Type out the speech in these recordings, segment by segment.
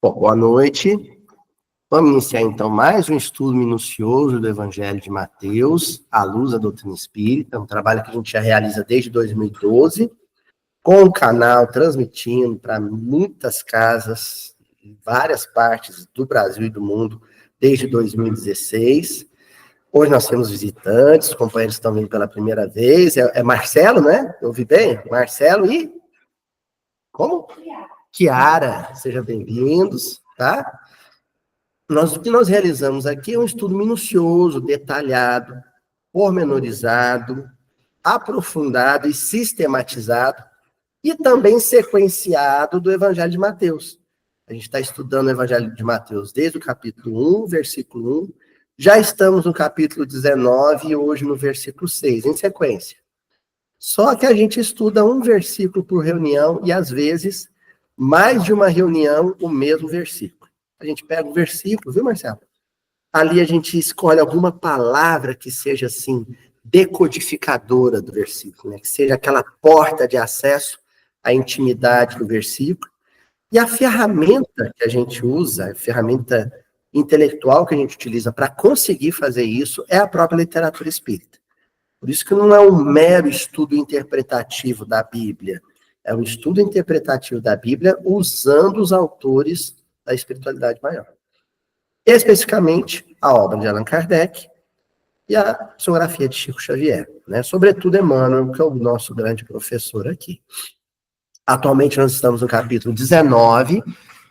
Bom, boa noite. Vamos iniciar, então, mais um estudo minucioso do Evangelho de Mateus, à luz da doutrina espírita, um trabalho que a gente já realiza desde 2012, com o canal transmitindo para muitas casas, em várias partes do Brasil e do mundo, desde 2016. Hoje nós temos visitantes, os companheiros estão vindo pela primeira vez. É Marcelo, né? Eu ouvi bem? Marcelo e... Como? Kiara. Sejam bem-vindos, tá? O que nós realizamos aqui é um estudo minucioso, detalhado, pormenorizado, aprofundado e sistematizado, e também sequenciado do Evangelho de Mateus. A gente está estudando o Evangelho de Mateus desde o capítulo 1, versículo 1, já estamos no capítulo 19 e hoje no versículo 6, em sequência. Só que a gente estuda um versículo por reunião e, às vezes, mais de uma reunião, o mesmo versículo. A gente pega o versículo, viu, Marcelo? Ali a gente escolhe alguma palavra que seja, assim, decodificadora do versículo, né? Que seja aquela porta de acesso à intimidade do versículo. E a ferramenta que a gente usa, a ferramenta intelectual que a gente utiliza para conseguir fazer isso é a própria literatura espírita. Por isso que não é um mero estudo interpretativo da Bíblia, é um estudo interpretativo da Bíblia usando os autores da espiritualidade maior. Especificamente, a obra de Allan Kardec e a psicografia de Chico Xavier, né? Sobretudo Emmanuel, que é o nosso grande professor aqui. Atualmente nós estamos no capítulo 19,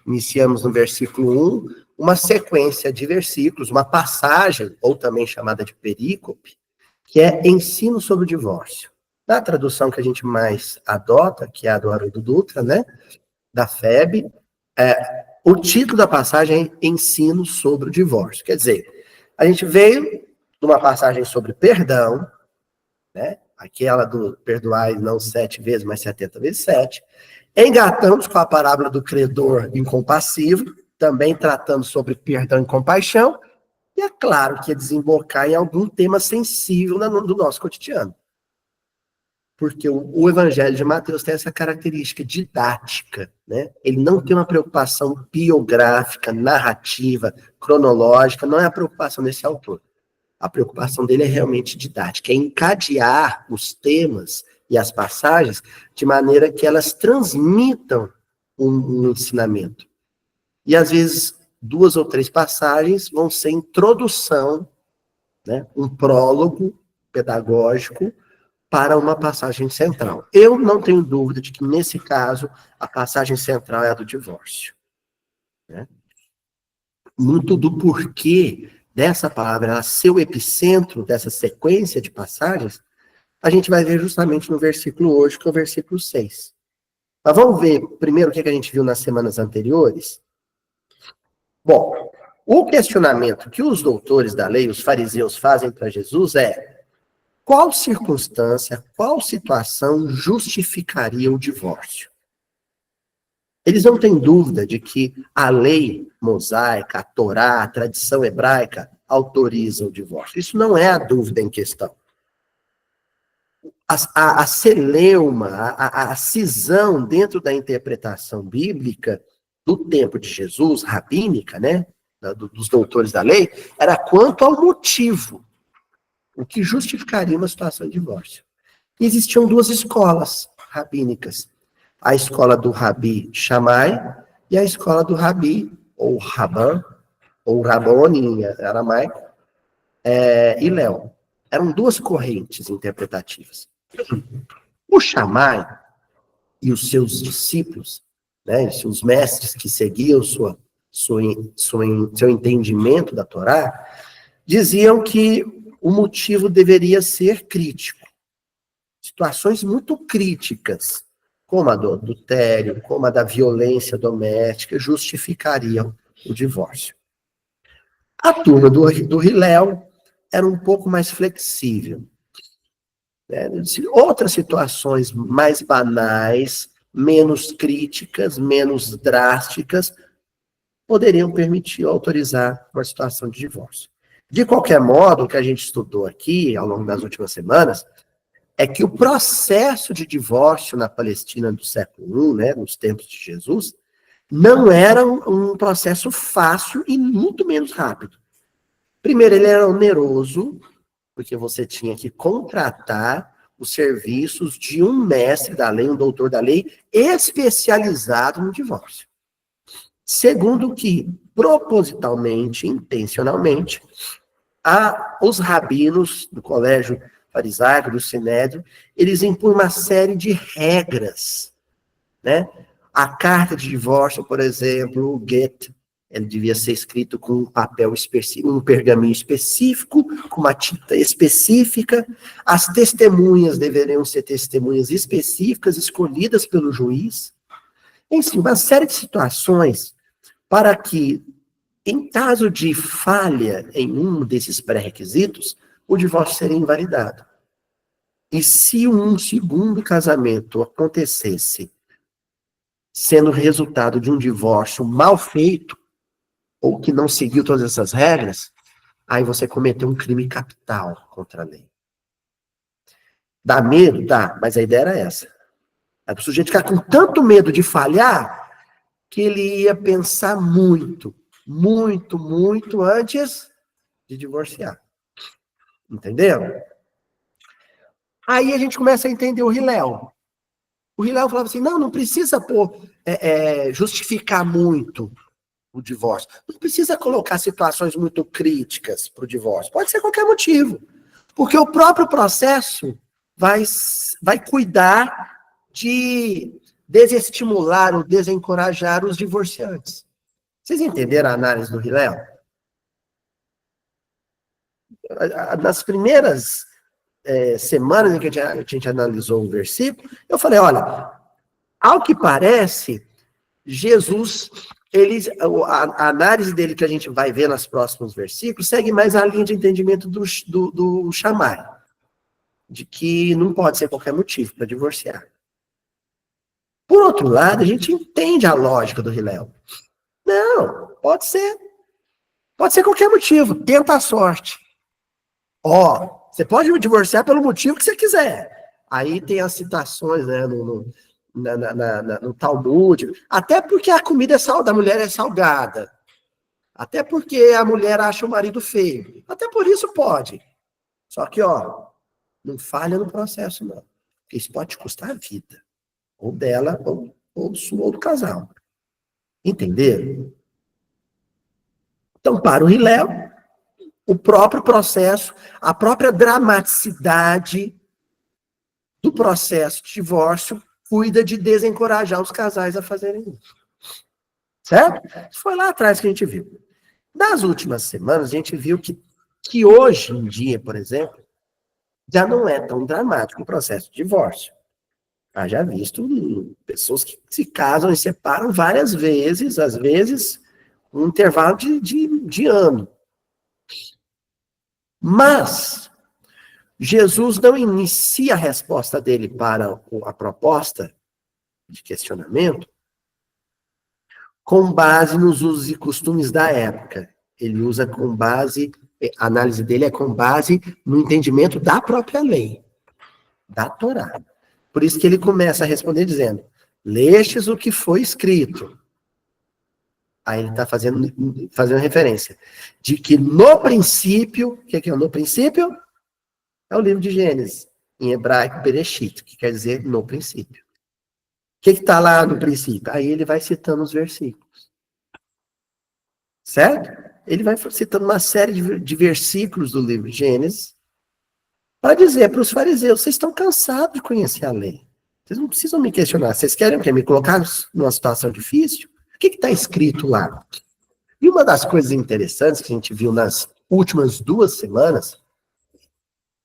iniciamos no versículo 1, uma sequência de versículos, uma passagem, ou também chamada de perícope, que é ensino sobre o divórcio. Na tradução que a gente mais adota, que é a do Haroldo Dutra, né, da FEB, o título da passagem é Ensino sobre o divórcio. Quer dizer, a gente veio de uma passagem sobre perdão, né, aquela do perdoai não 7 vezes, mas 70 vezes 7. Engatamos com a parábola do credor incompassivo, também tratando sobre perdão e compaixão, e é claro que ia desembocar em algum tema sensível do nosso cotidiano. Porque o Evangelho de Mateus tem essa característica didática, né? Ele não tem uma preocupação biográfica, narrativa, cronológica, não é a preocupação desse autor. A preocupação dele é realmente didática, é encadear os temas e as passagens de maneira que elas transmitam um ensinamento. E às vezes 2 ou 3 passagens vão ser introdução, né, um prólogo pedagógico para uma passagem central. Eu não tenho dúvida de que, nesse caso, a passagem central é a do divórcio, né? Muito do porquê dessa palavra ela ser o epicentro dessa sequência de passagens, a gente vai ver justamente no versículo hoje, que é o versículo 6. Mas vamos ver primeiro o que a gente viu nas semanas anteriores? Bom, o questionamento que os doutores da lei, os fariseus, fazem para Jesus é: qual circunstância, qual situação justificaria o divórcio? Eles não têm dúvida de que a lei mosaica, a Torá, a tradição hebraica autoriza o divórcio. Isso não é a dúvida em questão. A celeuma, a cisão dentro da interpretação bíblica do tempo de Jesus, rabínica, né, dos doutores da lei, era quanto ao motivo, o que justificaria uma situação de divórcio. E existiam 2 escolas rabínicas, a escola do Rabi Shammai e a escola do Rabi, ou Raban, ou Raboni em aramaico, Hillel. Eram 2 correntes interpretativas. O Shammai e os seus discípulos, né, seus mestres que seguiam seu entendimento da Torá, diziam que o motivo deveria ser crítico. Situações muito críticas, como a do adultério, como a da violência doméstica, justificariam o divórcio. A turma do Hillel era um pouco mais flexível, né? Outras situações mais banais, menos críticas, menos drásticas, poderiam permitir, autorizar uma situação de divórcio. De qualquer modo, o que a gente estudou aqui, ao longo das últimas semanas, é que o processo de divórcio na Palestina do século I, né, nos tempos de Jesus, não era um processo fácil e muito menos rápido. Primeiro, ele era oneroso, porque você tinha que contratar os serviços de um mestre da lei, um doutor da lei, especializado no divórcio. Segundo que, propositalmente, intencionalmente, os rabinos do colégio farisaico, do Sinédrio, eles impunham uma série de regras, né? A carta de divórcio, por exemplo, o get, ele devia ser escrito com um papel específico, um pergaminho específico, com uma tinta específica. As testemunhas deveriam ser testemunhas específicas, escolhidas pelo juiz. Enfim, uma série de situações para que, em caso de falha em um desses pré-requisitos, o divórcio seria invalidado. E se um segundo casamento acontecesse sendo resultado de um divórcio mal feito, ou que não seguiu todas essas regras, aí você cometeu um crime capital contra a lei. Dá medo? Dá, mas a ideia era essa. O sujeito ficar com tanto medo de falhar, que ele ia pensar muito, muito, muito antes de divorciar. Entendeu? Aí a gente começa a entender o Hillel. O Hillel falava assim, não precisa justificar muito o divórcio. Não precisa colocar situações muito críticas para o divórcio. Pode ser qualquer motivo. Porque o próprio processo vai cuidar de desestimular ou desencorajar os divorciantes. Vocês entenderam a análise do Hillel? Nas primeiras semanas em que a gente analisou o versículo, eu falei, olha, ao que parece, Jesus, a análise dele que a gente vai ver nos próximos versículos, segue mais a linha de entendimento do Shammai, de que não pode ser qualquer motivo para divorciar. Por outro lado, a gente entende a lógica do Hillel. Não, pode ser. Pode ser qualquer motivo, tenta a sorte. Você pode divorciar pelo motivo que você quiser. Aí tem as citações, né, no Talmud, até porque a comida da mulher é salgada, até porque a mulher acha o marido feio, até por isso pode. Só que, não falha no processo, não. Porque isso pode te custar a vida, ou dela, ou do casal. Entenderam? Então, para o Hillel, o próprio processo, a própria dramaticidade do processo de divórcio cuida de desencorajar os casais a fazerem isso. Certo? Isso foi lá atrás que a gente viu. Nas últimas semanas, a gente viu que hoje em dia, por exemplo, já não é tão dramático o processo de divórcio. Já visto pessoas que se casam e separam várias vezes, às vezes, um intervalo de ano. Mas Jesus não inicia a resposta dele para a proposta de questionamento com base nos usos e costumes da época. Ele usa a análise dele é com base no entendimento da própria lei, da Torá. Por isso que ele começa a responder dizendo, lestes o que foi escrito. Aí ele está fazendo referência de que no princípio, o que é no princípio? É o livro de Gênesis, em hebraico, Bereshit, que quer dizer no princípio. O que está lá no princípio? Aí ele vai citando os versículos. Certo? Ele vai citando uma série de versículos do livro de Gênesis para dizer para os fariseus, vocês estão cansados de conhecer a lei. Vocês não precisam me questionar. Vocês querem me colocar numa situação difícil? O que está escrito lá? E uma das coisas interessantes que a gente viu nas últimas 2 semanas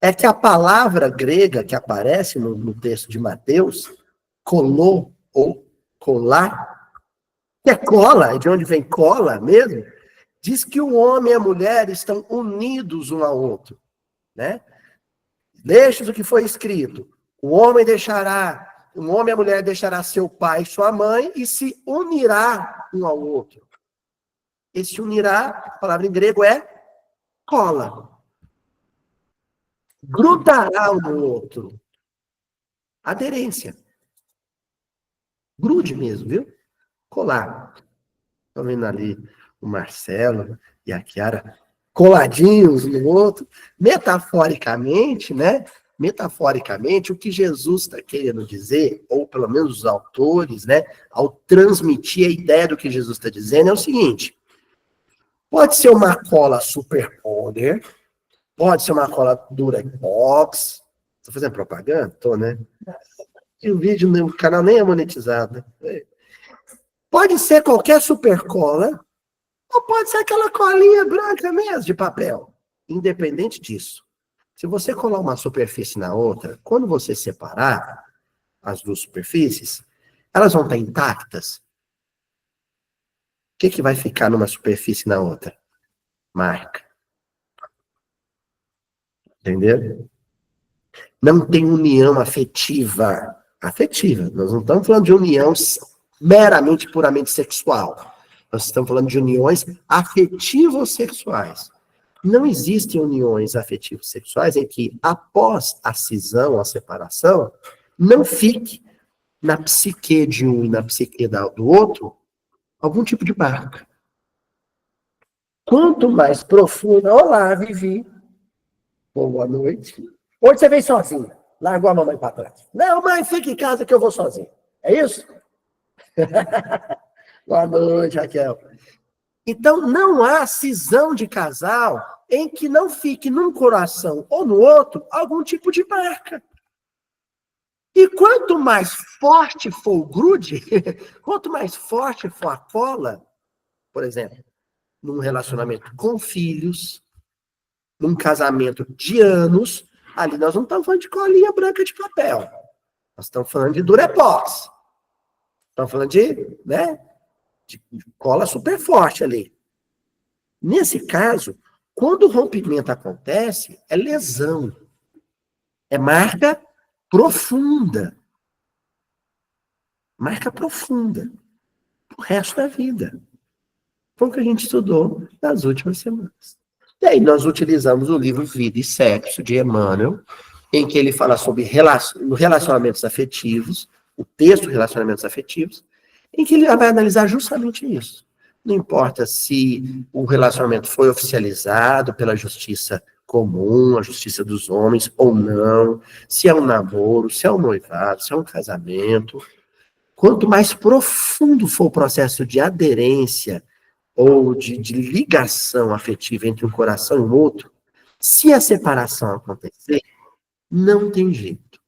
é que a palavra grega que aparece no texto de Mateus, colou ou colar, que é cola, de onde vem cola mesmo, diz que o homem e a mulher estão unidos um ao outro, né? Deixe o que foi escrito. O homem e a mulher deixará seu pai e sua mãe e se unirá um ao outro. Esse unirá, a palavra em grego é cola. Grudará um no outro. Aderência. Grude mesmo, viu? Colar. Estou vendo ali o Marcelo e a Chiara coladinhos um no outro. Metaforicamente, né? Metaforicamente, o que Jesus está querendo dizer, ou pelo menos os autores, né, ao transmitir a ideia do que Jesus está dizendo, é o seguinte: pode ser uma cola super poder, pode ser uma cola Durex. Estou fazendo propaganda? Tô, né? E o vídeo no canal nem é monetizado. Pode ser qualquer super cola, ou pode ser aquela colinha branca mesmo, de papel. Independente disso. Se você colar uma superfície na outra, quando você separar as duas superfícies, elas vão estar intactas. O que vai ficar numa superfície e na outra? Marca. Entendeu? Não tem união afetiva. Afetiva. Nós não estamos falando de união meramente, puramente sexual. Nós estamos falando de uniões afetivo-sexuais. Não existem uniões afetivos sexuais em que, após a cisão, a separação, não fique na psique de um e na psique do outro algum tipo de marca. Quanto mais profunda, olá, Vivi, boa noite. Hoje você vem sozinha, largou a mamãe para trás. Não, mãe, fica em casa que eu vou sozinha. É isso? Boa noite, Raquel. Então, não há cisão de casal em que não fique num coração ou no outro algum tipo de marca. E quanto mais forte for o grude, quanto mais forte for a cola, por exemplo, num relacionamento com filhos, num casamento de anos, ali nós não estamos falando de colinha branca de papel. Nós estamos falando de Durepox. Estamos falando de, né, de cola super forte ali. Nesse caso, quando o rompimento acontece, é lesão. É marca profunda. Marca profunda. O resto da vida. Foi o que a gente estudou nas últimas semanas. E aí nós utilizamos o livro Vida e Sexo, de Emmanuel, em que ele fala sobre relacionamentos afetivos, o texto Relacionamentos Afetivos, em que ele vai analisar justamente isso. Não importa se o relacionamento foi oficializado pela justiça comum, a justiça dos homens, ou não, se é um namoro, se é um noivado, se é um casamento. Quanto mais profundo for o processo de aderência ou de ligação afetiva entre um coração e o outro, se a separação acontecer, não tem jeito.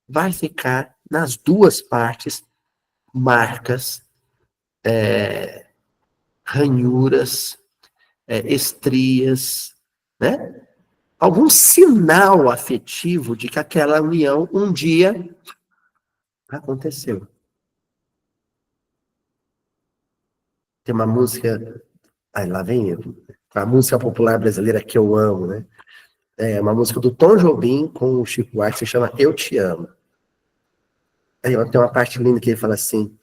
Vai ficar nas duas partes marcas, ranhuras, estrias, né? Algum sinal afetivo de que aquela união um dia aconteceu. Tem uma música, aí lá vem eu, a música popular brasileira que eu amo, né? É uma música do Tom Jobim com o Chico Buarque, que se chama Eu Te Amo. Aí tem uma parte linda que ele fala assim: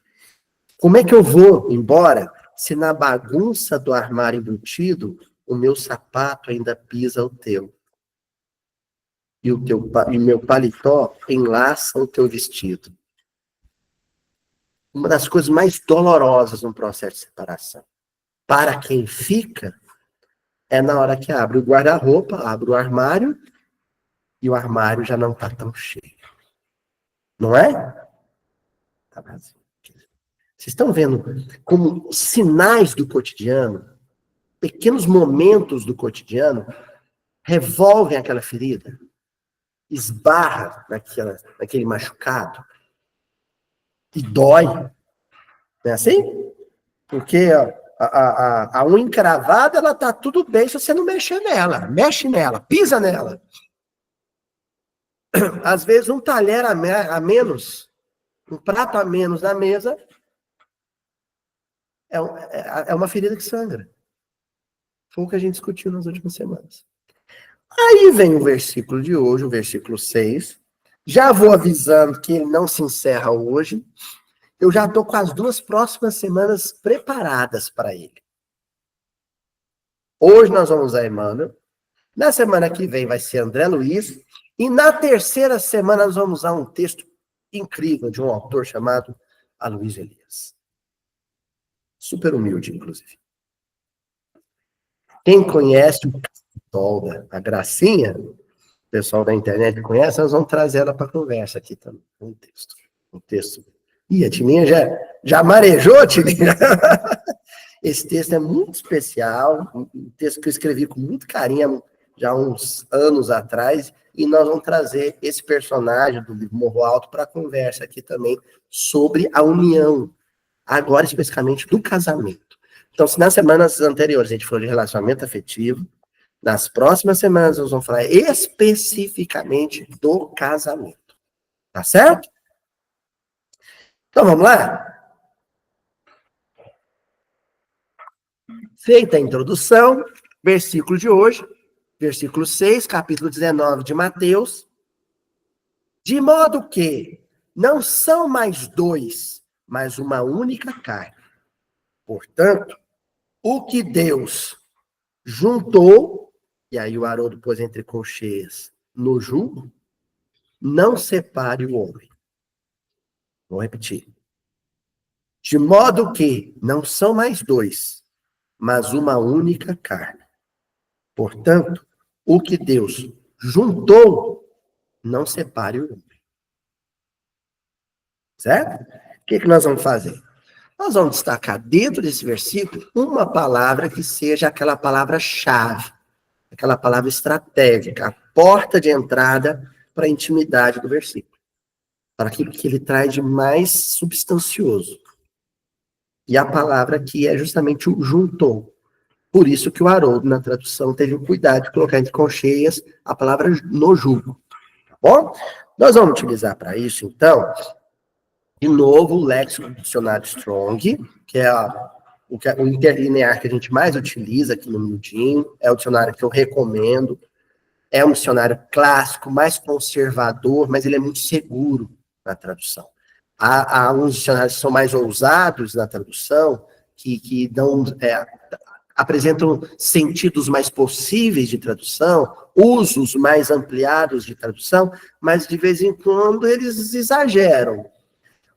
como é que eu vou embora se na bagunça do armário embutido o meu sapato ainda pisa o teu? E meu paletó enlaça o teu vestido. Uma das coisas mais dolorosas no processo de separação. Para quem fica, é na hora que abre o guarda-roupa, abre o armário, e o armário já não está tão cheio. Não é? Tá vazio. Vocês estão vendo como sinais do cotidiano, pequenos momentos do cotidiano, revolvem aquela ferida, esbarra naquele machucado e dói. Não é assim? Porque a unha encravada, ela tá tudo bem se você não mexer nela. Mexe nela, pisa nela. Às vezes um talher a menos, um prato a menos na mesa, é uma ferida que sangra. Foi o que a gente discutiu nas últimas semanas. Aí vem o versículo de hoje, o versículo 6. Já vou avisando que ele não se encerra hoje. Eu já estou com as 2 próximas semanas preparadas para ele. Hoje nós vamos a Emmanuel. Na semana que vem vai ser André Luiz. E na terceira semana nós vamos a um texto incrível de um autor chamado Aloysio Elias. Super humilde, inclusive. Quem conhece o Tolga, a Gracinha, o pessoal da internet conhece, nós vamos trazer ela para conversa aqui também. Um texto. Um texto. Ih, a Tininha já marejou, Tininha? Esse texto é muito especial, um texto que eu escrevi com muito carinho já há uns anos atrás, e nós vamos trazer esse personagem do livro Morro Alto para a conversa aqui também sobre a união, agora especificamente do casamento. Então, se nas semanas anteriores a gente falou de relacionamento afetivo, nas próximas semanas nós vamos falar especificamente do casamento. Tá certo? Então, vamos lá? Feita a introdução, versículo de hoje, versículo 6, capítulo 19 de Mateus. De modo que não são mais dois, mas uma única carne. Portanto, o que Deus juntou, e aí o Haroldo pôs entre colcheias, no jugo, não separe o homem. Vou repetir. De modo que não são mais dois, mas uma única carne. Portanto, o que Deus juntou, não separe o homem. Certo? O que nós vamos fazer? Nós vamos destacar dentro desse versículo uma palavra que seja aquela palavra-chave, aquela palavra estratégica, a porta de entrada para a intimidade do versículo, para aquilo que ele traz de mais substancioso. E a palavra aqui é justamente o juntou. Por isso que o Haroldo, na tradução, teve o cuidado de colocar entre concheias a palavra no jugo. Tá bom? Nós vamos utilizar para isso, então, de novo, o léxico do dicionário Strong, que é o interlinear que a gente mais utiliza aqui no Mindinho, é o dicionário que eu recomendo, é um dicionário clássico, mais conservador, mas ele é muito seguro na tradução. Há uns dicionários que são mais ousados na tradução, que dão, apresentam sentidos mais possíveis de tradução, usos mais ampliados de tradução, mas de vez em quando eles exageram.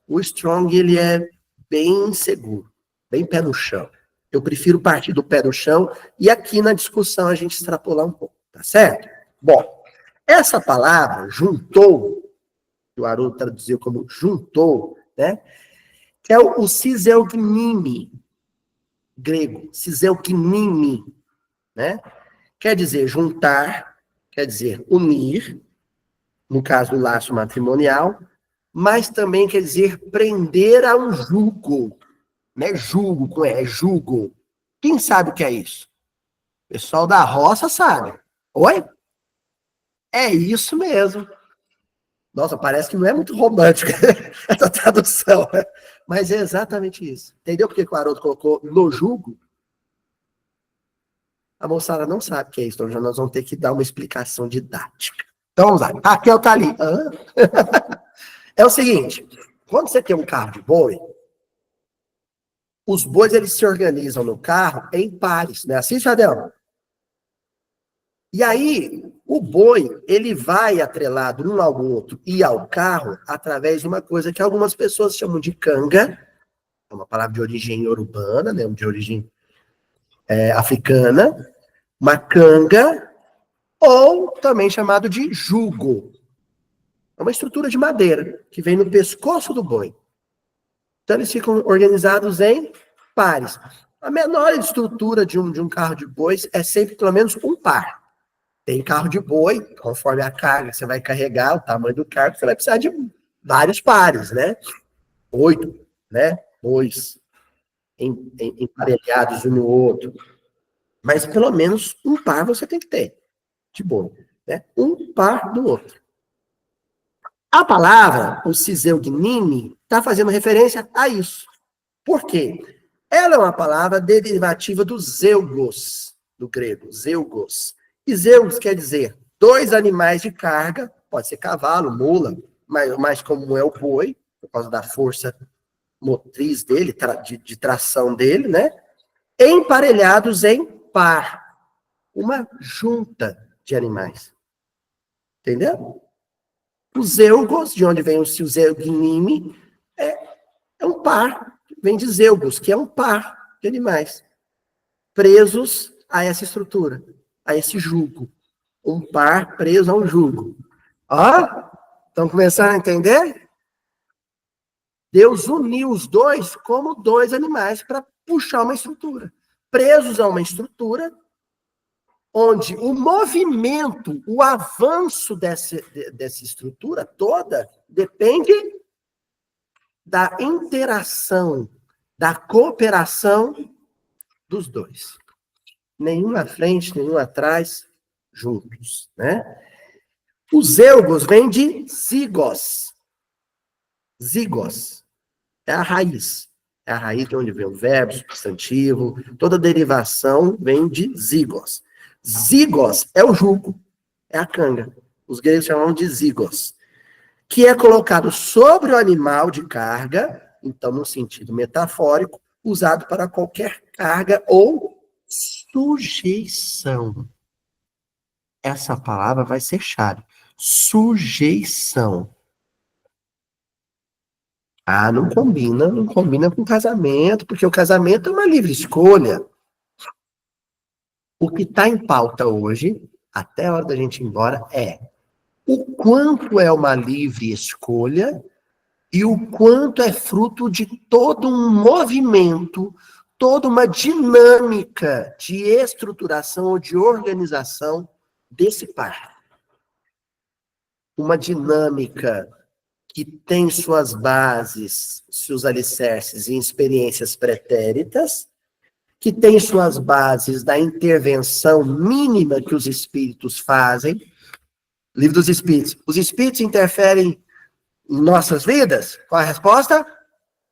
O Strong, ele é bem seguro, bem pé no chão. Eu prefiro partir do pé no chão e aqui na discussão a gente extrapolar um pouco, tá certo? Bom, essa palavra, juntou, que o Haroldo traduziu como juntou, né? Que é o siseugmimi, grego, siseugmimi, né? Quer dizer juntar, quer dizer unir, no caso do laço matrimonial, mas também quer dizer prender a um jugo. Não é jugo, é jugo. Quem sabe o que é isso? O pessoal da roça sabe. Oi? É isso mesmo. Nossa, parece que não é muito romântica essa tradução, né? Mas é exatamente isso. Entendeu por que o Haroldo colocou no jugo? A moçada não sabe o que é isso, então já nós vamos ter que dar uma explicação didática. Então vamos lá. Raquel tá ali. É o seguinte, quando você tem um carro de boi, os bois eles se organizam no carro em pares, né? Assim, Jadel? E aí, o boi, ele vai atrelado um ao outro e ao carro através de uma coisa que algumas pessoas chamam de canga, é uma palavra de origem urbana, né? De origem africana, uma canga, ou também chamado de jugo. É uma estrutura de madeira que vem no pescoço do boi. Então, eles ficam organizados em pares. A menor estrutura de um carro de bois é sempre pelo menos um par. Tem carro de boi, conforme a carga que você vai carregar, o tamanho do carro, você vai precisar de vários pares, né? 8, né? Bois emparelhados um no outro. Mas pelo menos um par você tem que ter de boi, né? Um par do outro. A palavra, o siseugmimi, está fazendo referência a isso. Por quê? Ela é uma palavra derivativa do zeugos, do grego, zeugos. E zeugos quer dizer dois animais de carga, pode ser cavalo, mula, mas como é o boi, por causa da força motriz dele, de tração dele, né? Emparelhados em par. Uma junta de animais. Entendeu? Os zeugos, de onde vem o zeugmimi, é um par vem de zeugos, que é um par de animais presos a essa estrutura, a esse jugo. Um par preso a um jugo. Ó, estão começando a entender? Deus uniu os dois como dois animais para puxar uma estrutura. Presos a uma estrutura onde o movimento, o avanço dessa estrutura toda depende da interação, da cooperação dos dois. Nenhum à frente, nenhum atrás, juntos, né? Os zeugos vêm de zigos. Zigos é a raiz. É a raiz de onde vem o verbo, substantivo, toda derivação vem de zigos. Zigos é o jugo, é a canga. Os gregos chamam de zigos, que é colocado sobre o animal de carga, então, no sentido metafórico, usado para qualquer carga ou sujeição. Essa palavra vai ser chave. Sujeição. Ah, não combina com casamento, porque o casamento é uma livre escolha. O que está em pauta hoje, até a hora da gente ir embora, é o quanto é uma livre escolha e o quanto é fruto de todo um movimento, toda uma dinâmica de estruturação ou de organização desse par. Uma dinâmica que tem suas bases, seus alicerces em experiências pretéritas, que tem suas bases da intervenção mínima que os espíritos fazem. Livro dos Espíritos. Os espíritos interferem em nossas vidas? Qual a resposta?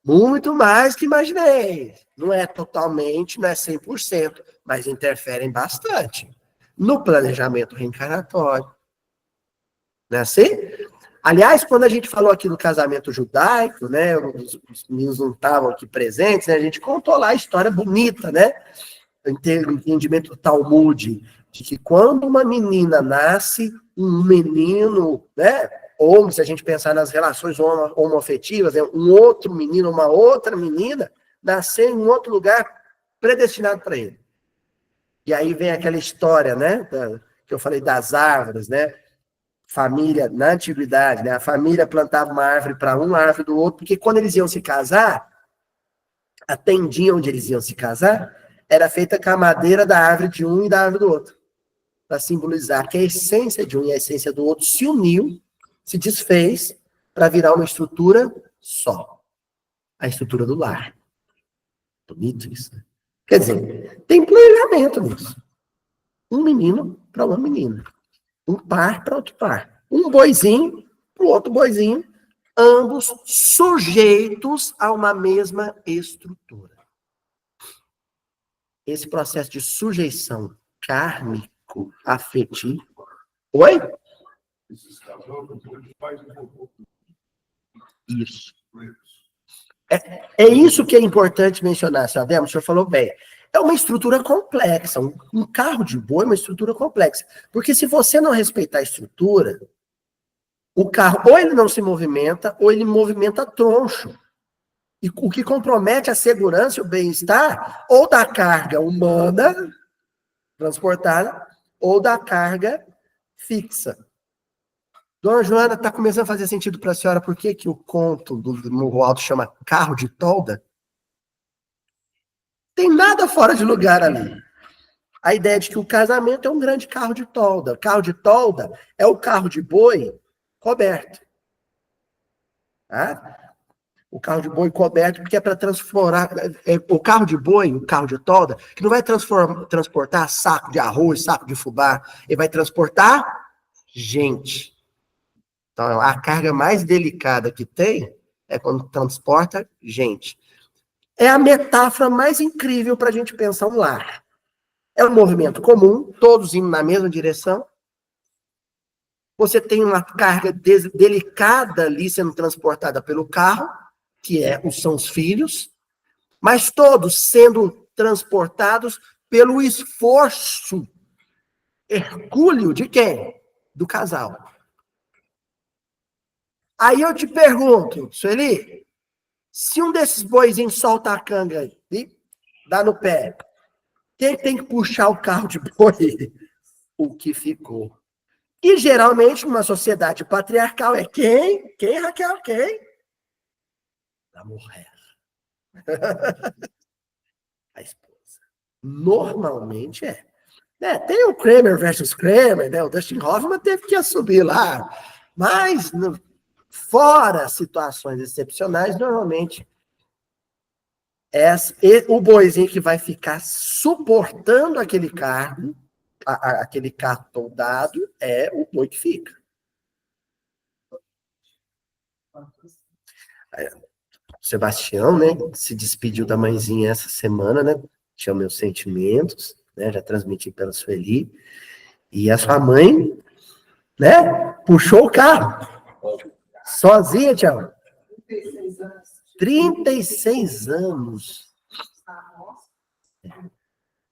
Muito mais que imaginei. Não é totalmente, não é 100%, mas interferem bastante no planejamento reencarnatório. Não é assim? Aliás, quando a gente falou aqui do casamento judaico, né, os meninos não estavam aqui presentes, né, a gente contou lá a história bonita, né, o entendimento do Talmud, de que quando uma menina nasce, um menino, né, ou se a gente pensar nas relações homoafetivas, né, um outro menino, uma outra menina, nascer em um outro lugar predestinado para ele. E aí vem aquela história, né, que eu falei das árvores, né, família, na antiguidade, né? A família plantava uma árvore para um, uma árvore do outro, porque quando eles iam se casar, a tendinha onde eles iam se casar era feita com a madeira da árvore de um e da árvore do outro, para simbolizar que a essência de um e a essência do outro se uniu, se desfez, para virar uma estrutura só. A estrutura do lar. Bonito isso, né? Quer dizer, tem planejamento nisso. Um menino para uma menina. Um par para outro par. Um boizinho para o outro boizinho, ambos sujeitos a uma mesma estrutura. Esse processo de sujeição kármico, afetivo. Oi? Isso. É isso que é importante mencionar, Sademo, o senhor falou bem. É uma estrutura complexa. Um carro de boi é uma estrutura complexa. Porque se você não respeitar a estrutura, o carro ou ele não se movimenta, ou ele movimenta troncho. E o que compromete a segurança e o bem-estar, ou da carga humana transportada, ou da carga fixa. Dona Joana, está começando a fazer sentido para a senhora por que o conto do Morro Alto chama carro de tolda? Tem nada fora de lugar ali. A ideia de que o casamento é um grande carro de tolda. Carro de tolda é o carro de boi coberto. Tá? O carro de boi coberto, porque é para transformar. O carro de boi, o carro de tolda, que não vai transportar saco de arroz, saco de fubá, ele vai transportar gente. Então, a carga mais delicada que tem é quando transporta gente. É a metáfora mais incrível para a gente pensar um lar. É um movimento comum, todos indo na mesma direção. Você tem uma carga delicada ali sendo transportada pelo carro, que são os filhos, mas todos sendo transportados pelo esforço hercúleo de quem? Do casal. Aí eu te pergunto, Sueli, Se um desses boizinhos solta a canga e dá no pé, quem tem que puxar o carro de boi? O que ficou. E geralmente, numa sociedade patriarcal, é quem? Quem, Raquel? Quem? A mulher. A esposa. Normalmente é. Tem o Kramer versus Kramer, né? O Dustin Hoffman teve que subir lá. Mas, fora situações excepcionais, normalmente o boizinho que vai ficar suportando aquele cargo, aquele carro toldado, é o boi que fica. Sebastião, né, se despediu da mãezinha essa semana, né? Tinha meus sentimentos, né? Já transmiti pela Sueli. E a sua mãe, né? Puxou o carro. Sozinha, Tiago. 36 anos.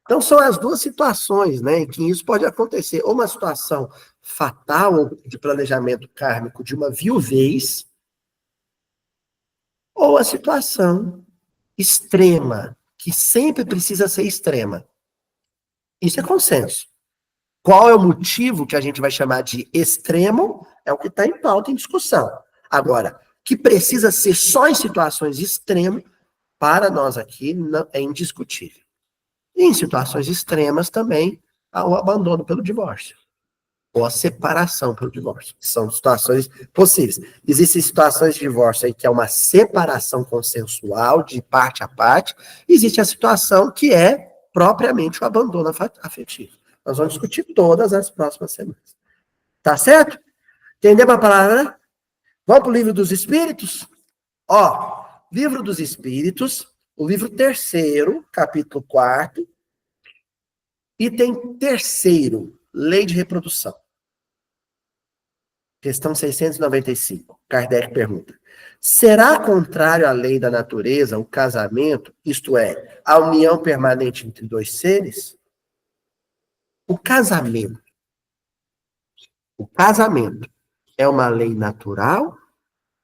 Então, são as duas situações, né, em que isso pode acontecer. Ou uma situação fatal de planejamento kármico de uma viuvez, ou a situação extrema, que sempre precisa ser extrema. Isso é consenso. Qual é o motivo que a gente vai chamar de extremo? É o que está em pauta, em discussão. Agora, que precisa ser só em situações extremas, para nós aqui, não, é indiscutível. E em situações extremas também, há o abandono pelo divórcio. Ou a separação pelo divórcio. São situações possíveis. Existem situações de divórcio aí que é uma separação consensual, de parte a parte. Existe a situação que é propriamente o abandono afetivo. Nós vamos discutir todas as próximas semanas. Tá certo? Entendeu a palavra, né? Vamos para o Livro dos Espíritos? Ó, Livro dos Espíritos, o livro 3º, capítulo 4º, item 3º, Lei de Reprodução. Questão 695. Kardec pergunta: será contrário à lei da natureza o casamento, isto é, a união permanente entre dois seres? O casamento é uma lei natural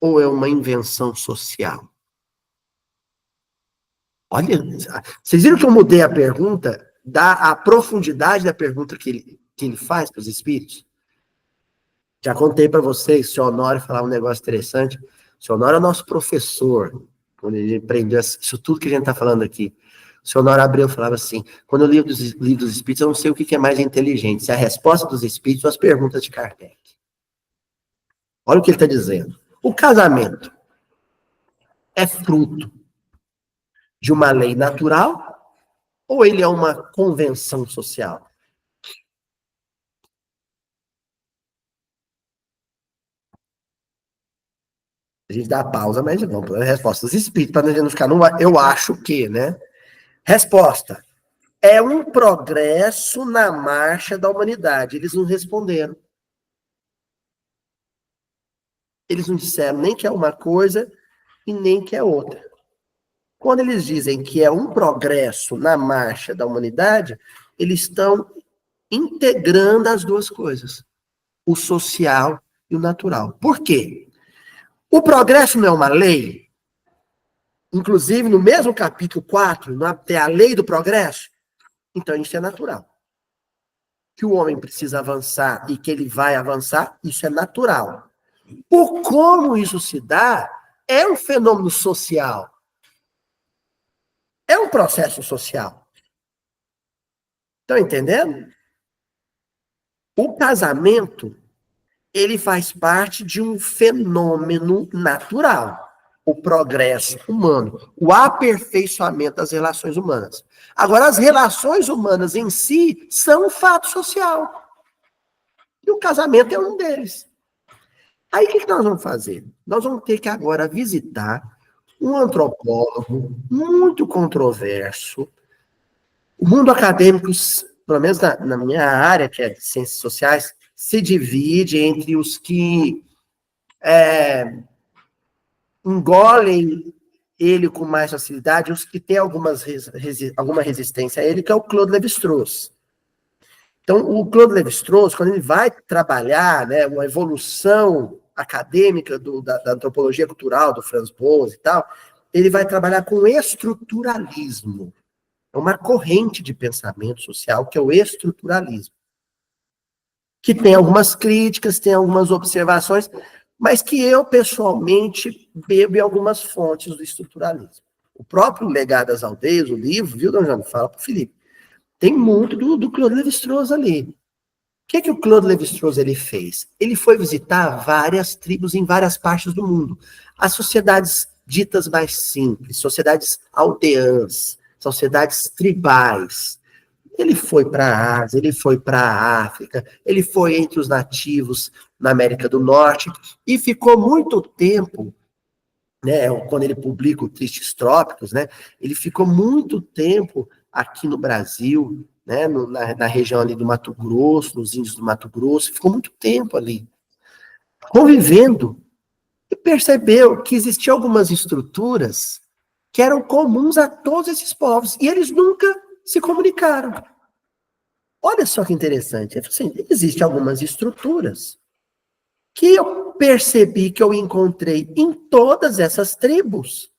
ou é uma invenção social? Olha, vocês viram que eu mudei a pergunta, a profundidade da pergunta que ele faz para os espíritos? Já contei para vocês, o senhor Honório falava um negócio interessante. O senhor Honório é nosso professor, quando ele aprendeu isso tudo que a gente está falando aqui. O senhor Honório Abreu falava assim: quando eu li os livros dos espíritos, eu não sei o que é mais inteligente, se é a resposta dos espíritos ou as perguntas de Kardec. Olha o que ele está dizendo. O casamento é fruto de uma lei natural ou ele é uma convenção social? A gente dá a pausa, mas vamos para a resposta dos espíritos, para a gente não ficar no eu acho que, né? Resposta: é um progresso na marcha da humanidade. Eles não responderam. Eles não disseram nem que é uma coisa e nem que é outra. Quando eles dizem que é um progresso na marcha da humanidade, eles estão integrando as duas coisas, o social e o natural. Por quê? O progresso não é uma lei? Inclusive, no mesmo capítulo 4, tem a lei do progresso? Então, isso é natural. Que o homem precisa avançar e que ele vai avançar, isso é natural. Por como isso se dá, é um fenômeno social. É um processo social. Estão entendendo? O casamento, ele faz parte de um fenômeno natural. O progresso humano, o aperfeiçoamento das relações humanas. Agora, as relações humanas em si são um fato social. E o casamento é um deles. Aí, o que nós vamos fazer? Nós vamos ter que agora visitar um antropólogo muito controverso. O mundo acadêmico, pelo menos na minha área, que é de ciências sociais, se divide entre os que engolem ele com mais facilidade, os que têm alguma resistência a ele, que é o Claude Lévi-Strauss. Então, o Claude Lévi-Strauss, quando ele vai trabalhar, né, uma evolução acadêmica da antropologia cultural, do Franz Boas e tal, ele vai trabalhar com estruturalismo. É uma corrente de pensamento social que é o estruturalismo. Que tem algumas críticas, tem algumas observações, mas que eu, pessoalmente, bebo em algumas fontes do estruturalismo. O próprio Legado das Aldeias, o livro, viu, Dona Jana? Fala para o Felipe. Tem muito do Claude Lévi-Strauss ali. O que o Claude Lévi-Strauss ele fez? Ele foi visitar várias tribos em várias partes do mundo. As sociedades ditas mais simples, sociedades aldeãs, sociedades tribais. Ele foi para a Ásia, ele foi para a África, ele foi entre os nativos na América do Norte e ficou muito tempo, né, quando ele publica o Tristes Trópicos, né, ele ficou muito tempo aqui no Brasil, né, na região ali do Mato Grosso, nos índios do Mato Grosso, ficou muito tempo ali, convivendo, e percebeu que existiam algumas estruturas que eram comuns a todos esses povos, e eles nunca se comunicaram. Olha só que interessante, assim, existem algumas estruturas que eu percebi que eu encontrei em todas essas tribos,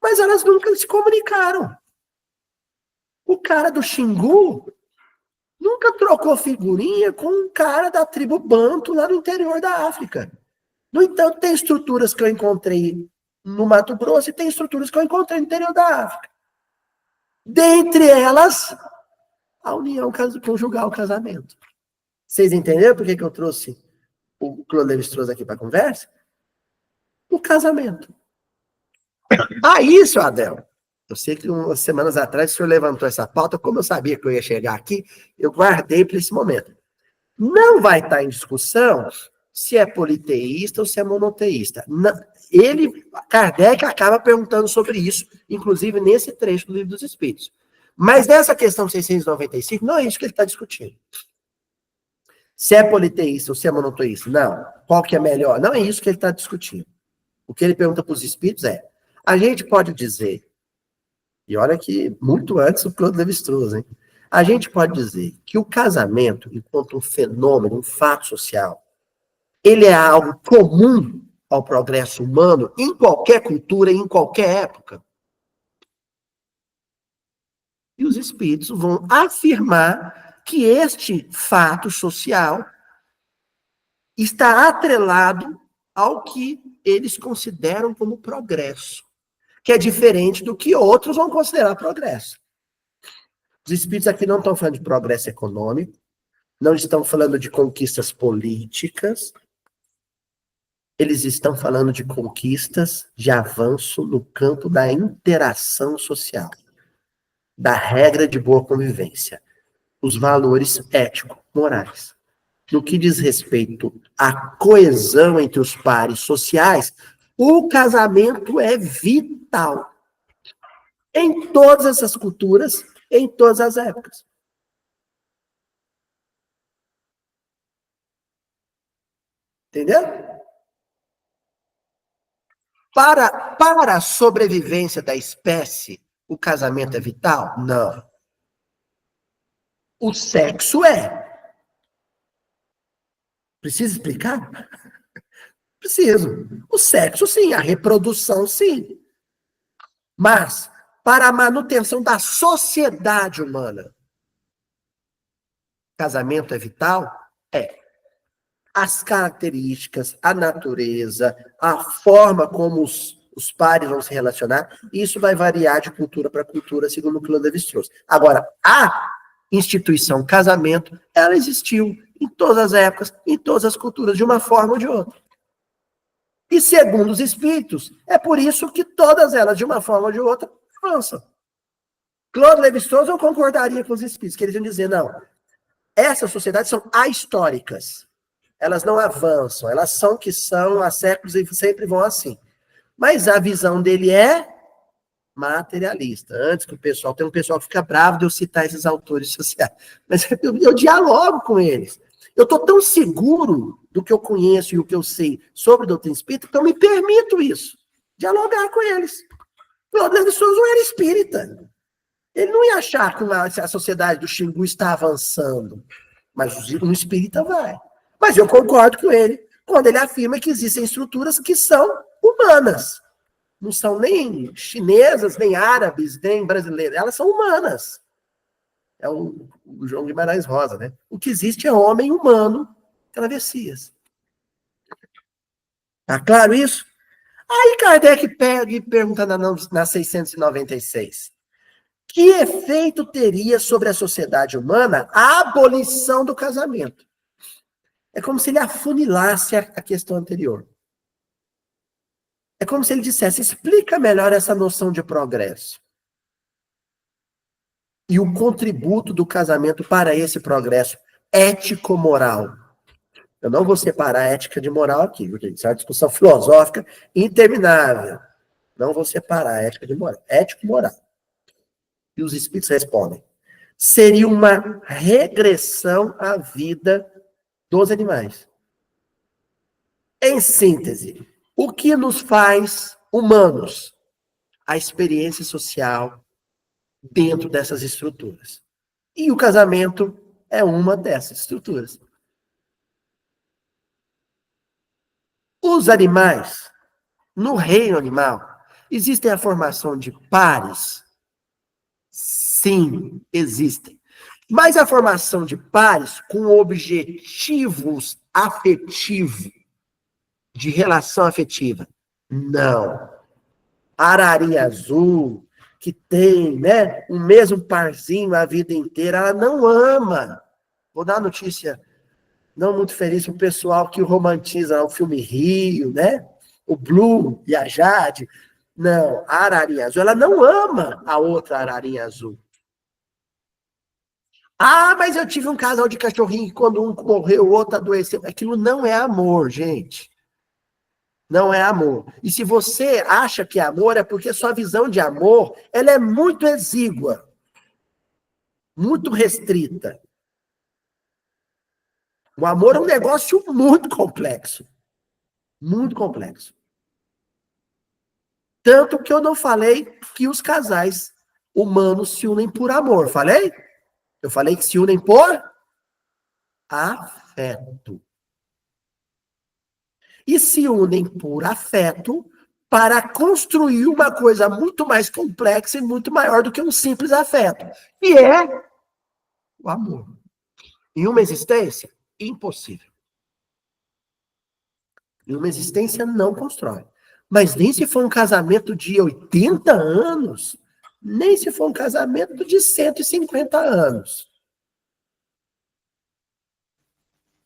mas elas nunca se comunicaram. O cara do Xingu nunca trocou figurinha com um cara da tribo Banto lá no interior da África. No entanto, tem estruturas que eu encontrei no Mato Grosso e tem estruturas que eu encontrei no interior da África. Dentre elas, a união conjugal, o casamento. Vocês entenderam por que eu trouxe o Claude Lévi-Strauss aqui para a conversa? O casamento. Aí, seu Adel, eu sei que umas semanas atrás o senhor levantou essa pauta, como eu sabia que eu ia chegar aqui, eu guardei para esse momento. Não vai estar em discussão se é politeísta ou se é monoteísta. Kardec acaba perguntando sobre isso, inclusive nesse trecho do Livro dos Espíritos. Mas nessa questão 695, não é isso que ele está discutindo. Se é politeísta ou se é monoteísta, não. Qual que é melhor? Não é isso que ele está discutindo. O que ele pergunta para os espíritos é, a gente pode dizer, e olha que muito antes o Claude Lévi-Strauss, hein? A gente pode dizer que o casamento, enquanto um fenômeno, um fato social, ele é algo comum ao progresso humano em qualquer cultura, em qualquer época. E os espíritos vão afirmar que este fato social está atrelado ao que eles consideram como progresso, que é diferente do que outros vão considerar progresso. Os espíritos aqui não estão falando de progresso econômico, não estão falando de conquistas políticas, eles estão falando de conquistas de avanço no campo da interação social, da regra de boa convivência, os valores ético-morais. No que diz respeito à coesão entre os pares sociais, o casamento é vital. Em todas essas culturas, em todas as épocas. Entendeu? Para a sobrevivência da espécie, o casamento é vital? Não. O sexo é. Precisa explicar? Preciso. O sexo, sim. A reprodução, sim. Mas, para a manutenção da sociedade humana, casamento é vital? É. As características, a natureza, a forma como os pares vão se relacionar, isso vai variar de cultura para cultura, segundo o Claude Lévi-Strauss. Agora, a instituição casamento, ela existiu em todas as épocas, em todas as culturas, de uma forma ou de outra. E segundo os espíritos, é por isso que todas elas, de uma forma ou de outra, avançam. Claude Lévi-Strauss, eu concordaria com os espíritos, que eles iam dizer, não, essas sociedades são ahistóricas. Elas não avançam, elas são o que são há séculos e sempre vão assim. Mas a visão dele é materialista. Antes que tem um pessoal que fica bravo de eu citar esses autores sociais. Mas eu dialogo com eles. Eu estou tão seguro do que eu conheço e o que eu sei sobre a doutrina espírita que eu me permito isso. Dialogar com eles. Claude Lévi-Strauss não era espírita. Ele não ia achar que a sociedade do Xingu está avançando. Mas um espírita vai. Mas eu concordo com ele quando ele afirma que existem estruturas que são humanas. não são nem chinesas, nem árabes, nem brasileiras. Elas são humanas. É o João Guimarães Rosa, né? O que existe é homem humano, travessias. Tá claro isso? Aí Kardec pega e pergunta na 696. Que efeito teria sobre a sociedade humana a abolição do casamento? É como se ele afunilasse a questão anterior. É como se ele dissesse, explica melhor essa noção de progresso. E o contributo do casamento para esse progresso ético-moral. Eu não vou separar ética de moral aqui, viu, gente? Isso é uma discussão filosófica interminável. Não vou separar ética de moral. Ético-moral. E os espíritos respondem. Seria uma regressão à vida dos animais. Em síntese, o que nos faz humanos? A experiência social dentro dessas estruturas. E o casamento é uma dessas estruturas. Os animais, no reino animal, existem a formação de pares? Sim, existem. Mas a formação de pares com objetivos afetivos, de relação afetiva? Não. A ararinha azul, que tem, né, o mesmo parzinho a vida inteira, ela não ama. Vou dar uma notícia não muito feliz para o pessoal que romantiza o filme Rio, né? O Blue e a Jade. Não, a ararinha azul, ela não ama a outra ararinha azul. Ah, mas eu tive um casal de cachorrinho que quando um morreu, o outro adoeceu. Aquilo não é amor, gente. Não é amor. E se você acha que é amor, é porque sua visão de amor, ela é muito exígua. Muito restrita. O amor é um negócio muito complexo. Muito complexo. Tanto que eu não falei que os casais humanos se unem por amor. Falei? Eu falei que se unem por afeto. E se unem por afeto para construir uma coisa muito mais complexa e muito maior do que um simples afeto. E é o amor. Em uma existência, impossível. Em uma existência, não constrói. Mas nem se for um casamento de 80 anos, nem se for um casamento de 150 anos.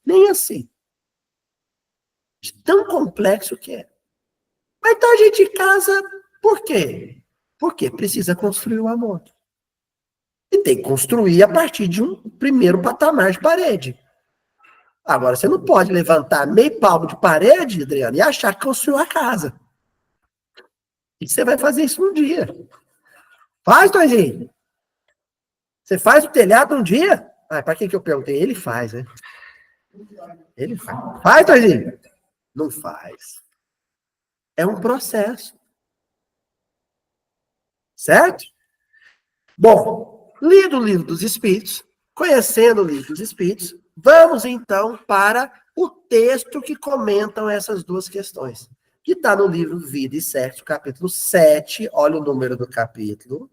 Nem assim. De tão complexo que é. Mas então a gente casa por quê? Porque precisa construir o amor. E tem que construir a partir de um primeiro patamar de parede. Agora, você não pode levantar meio palmo de parede, Adriano, e achar que construiu a casa. E você vai fazer isso um dia. Faz, Toizinho. Você faz o telhado um dia? Ah, para que eu perguntei? Ele faz, né? Ele faz. Faz, Toizinho? Não faz. É um processo. Certo? Bom, lido o Livro dos Espíritos, conhecendo o Livro dos Espíritos, vamos então para o texto que comentam essas duas questões. Que está no livro Vida e Sexo, capítulo 7. Olha o número do capítulo.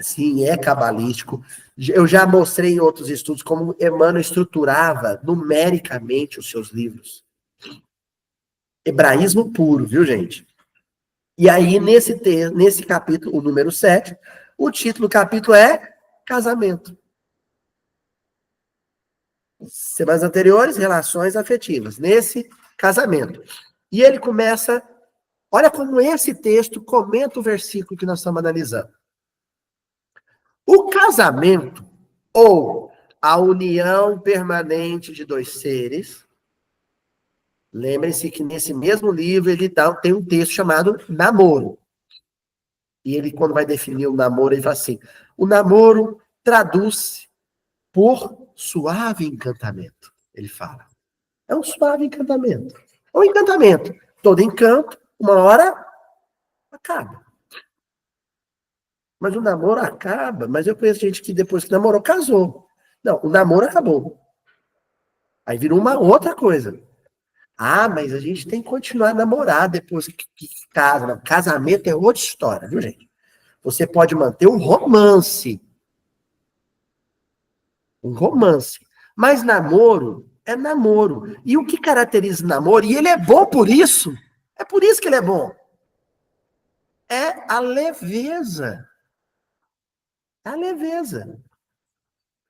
Sim, é cabalístico. Eu já mostrei em outros estudos como Emmanuel estruturava numericamente os seus livros. Hebraísmo puro, viu, gente? E aí, nesse capítulo, o número 7, o título do capítulo é Casamento. Semanas anteriores, relações afetivas. Nesse, casamento. E ele começa, olha como esse texto comenta o versículo que nós estamos analisando. O casamento, ou a união permanente de dois seres, lembrem-se que nesse mesmo livro ele tem um texto chamado namoro. E ele, quando vai definir o namoro, ele fala assim, o namoro traduz por suave encantamento. Ele fala. É um suave encantamento. É um encantamento. Todo encanto, uma hora, acaba. Mas o namoro acaba. Mas eu conheço gente que depois que namorou, casou. Não, o namoro acabou. Aí virou uma outra coisa. Ah, mas a gente tem que continuar a namorar depois que casa. Não, casamento é outra história, viu, gente? Você pode manter um romance. Um romance. Mas namoro é namoro. E o que caracteriza o namoro, e ele é bom por isso que ele é bom, é a leveza. A leveza.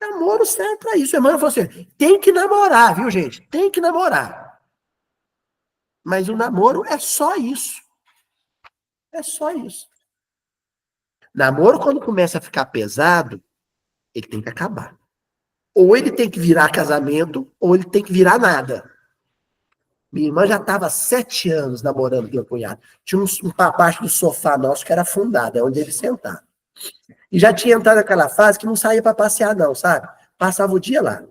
Namoro serve pra isso. A irmã falou assim: tem que namorar, viu, gente? Tem que namorar. Mas o namoro é só isso. É só isso. Namoro, quando começa a ficar pesado, ele tem que acabar. Ou ele tem que virar casamento, ou ele tem que virar nada. Minha irmã já estava 7 anos namorando com meu cunhado. Tinha uma parte do sofá nosso que era afundada, é onde ele sentava. E já tinha entrado naquela fase que não saía para passear, não, sabe? Passava o dia lá.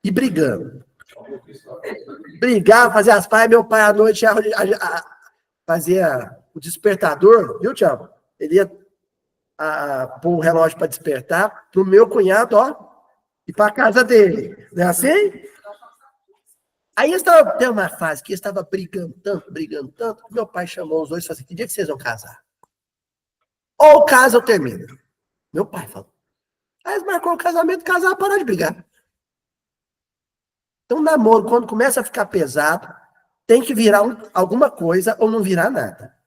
E brigando. Brigava, fazia as pazes. Meu pai à noite fazia o despertador, viu, Tiago? Ele ia pôr o relógio para despertar pro meu cunhado, ó, e para a casa dele. Não é assim? Aí tem uma fase que eles estavam brigando tanto, que meu pai chamou os dois e falou assim: que dia que vocês vão casar? Ou casa ou termina. Meu pai falou. Aí eles marcou o casamento, casar, parar de brigar. Então, namoro, quando começa a ficar pesado, tem que virar alguma coisa ou não virar nada.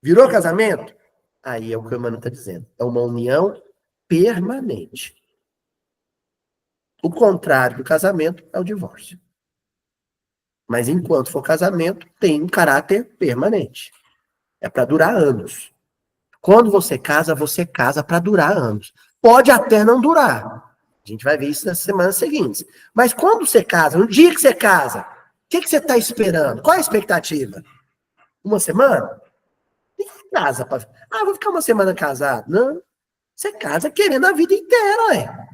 Virou casamento? Aí é o que o Emmanuel está dizendo. É uma união permanente. O contrário do casamento é o divórcio. Mas enquanto for casamento, tem um caráter permanente. É para durar anos. Quando você casa para durar anos. Pode até não durar. A gente vai ver isso nas semanas seguintes. Mas quando você casa, no dia que você casa, o que você está esperando? Qual é a expectativa? Uma semana? Ninguém casa para. Ah, vou ficar uma semana casado. Não. Você casa querendo a vida inteira, ué.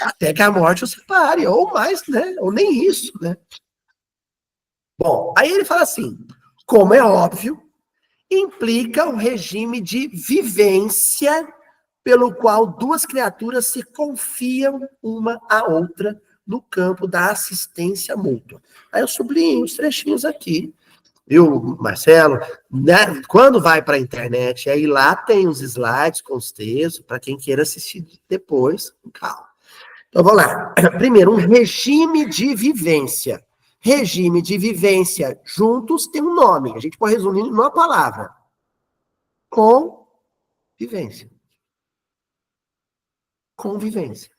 Até que a morte o separe, ou mais, né? Ou nem isso, né? Bom, aí ele fala assim: como é óbvio, implica um regime de vivência pelo qual duas criaturas se confiam uma à outra no campo da assistência mútua. Aí eu sublinho os trechinhos aqui, viu, Marcelo? Né? Quando vai para a internet, aí lá tem os slides com os textos, para quem queira assistir depois, calma. Então vamos lá. Primeiro, um regime de vivência. Regime de vivência juntos tem um nome. A gente pode resumir numa palavra. Convivência. Convivência.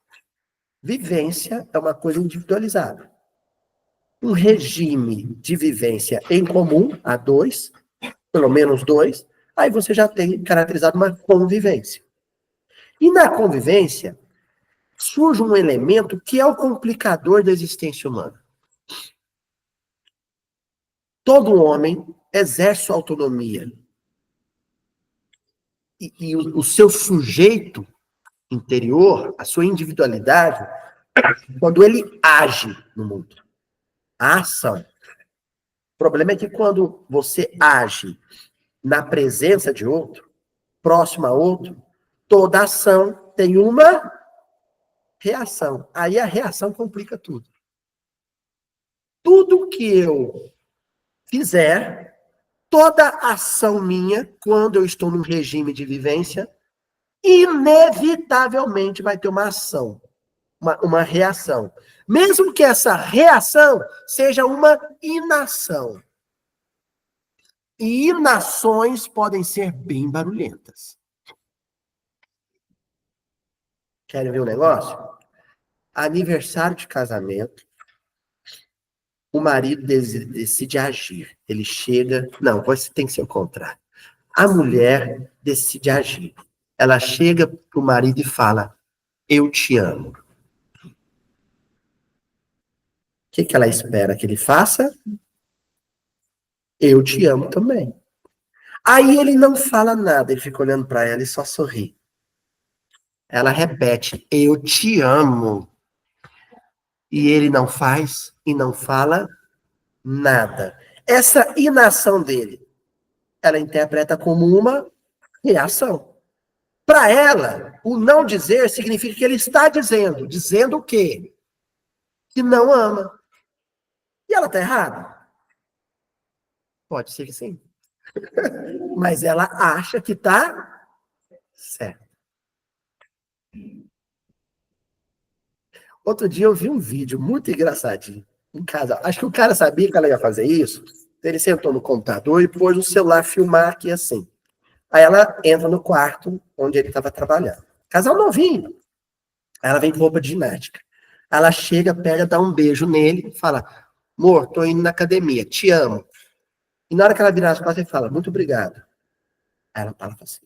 Vivência é uma coisa individualizada. Um regime de vivência em comum, a dois, pelo menos dois, aí você já tem caracterizado uma convivência. E na convivência, surge um elemento que é o complicador da existência humana. Todo homem exerce sua autonomia. E o seu sujeito interior, a sua individualidade, quando ele age no mundo. A ação. O problema é que quando você age na presença de outro, próximo a outro, toda ação tem uma reação. Aí a reação complica tudo. Tudo que eu fizer, toda ação minha, quando eu estou num regime de vivência, inevitavelmente vai ter uma ação, uma reação. Mesmo que essa reação seja uma inação. E inações podem ser bem barulhentas. Querem ver um negócio? Aniversário de casamento, o marido decide agir. Ele chega... Não, tem que ser o contrário. A mulher decide agir. Ela chega para o marido e fala: eu te amo. O que ela espera que ele faça? Eu te amo também. Aí ele não fala nada, ele fica olhando para ela e só sorri. Ela repete: eu te amo. E ele não faz e não fala nada. Essa inação dele, ela interpreta como uma reação. Para ela, o não dizer significa que ele está dizendo. Dizendo o quê? Que não ama. E ela está errada? Pode ser que sim. Mas ela acha que está certo. Outro dia eu vi um vídeo muito engraçadinho. Um casal. Acho que o cara sabia que ela ia fazer isso. Ele sentou no computador e pôs o celular filmar aqui assim. Aí ela entra no quarto onde ele estava trabalhando. Casal novinho. Aí ela vem com roupa de ginástica. Ela chega, pega, dá um beijo nele e fala: amor, tô indo na academia, te amo. E na hora que ela virar as costas, ele fala: muito obrigado. Aí ela fala assim: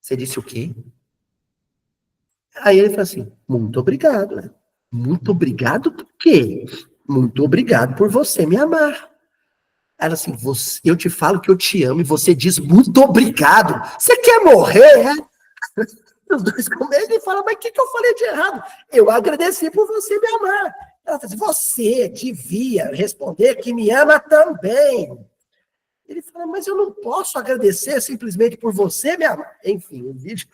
você disse o quê? Aí ele fala assim: muito obrigado. Né? Muito obrigado por quê? Muito obrigado por você me amar. Ela assim: eu te falo que eu te amo e você diz muito obrigado. Você quer morrer, é? Os dois começam e falam: mas o que eu falei de errado? Eu agradeci por você me amar. Ela fala assim: você devia responder que me ama também. Ele fala: mas eu não posso agradecer simplesmente por você me amar. Enfim, o vídeo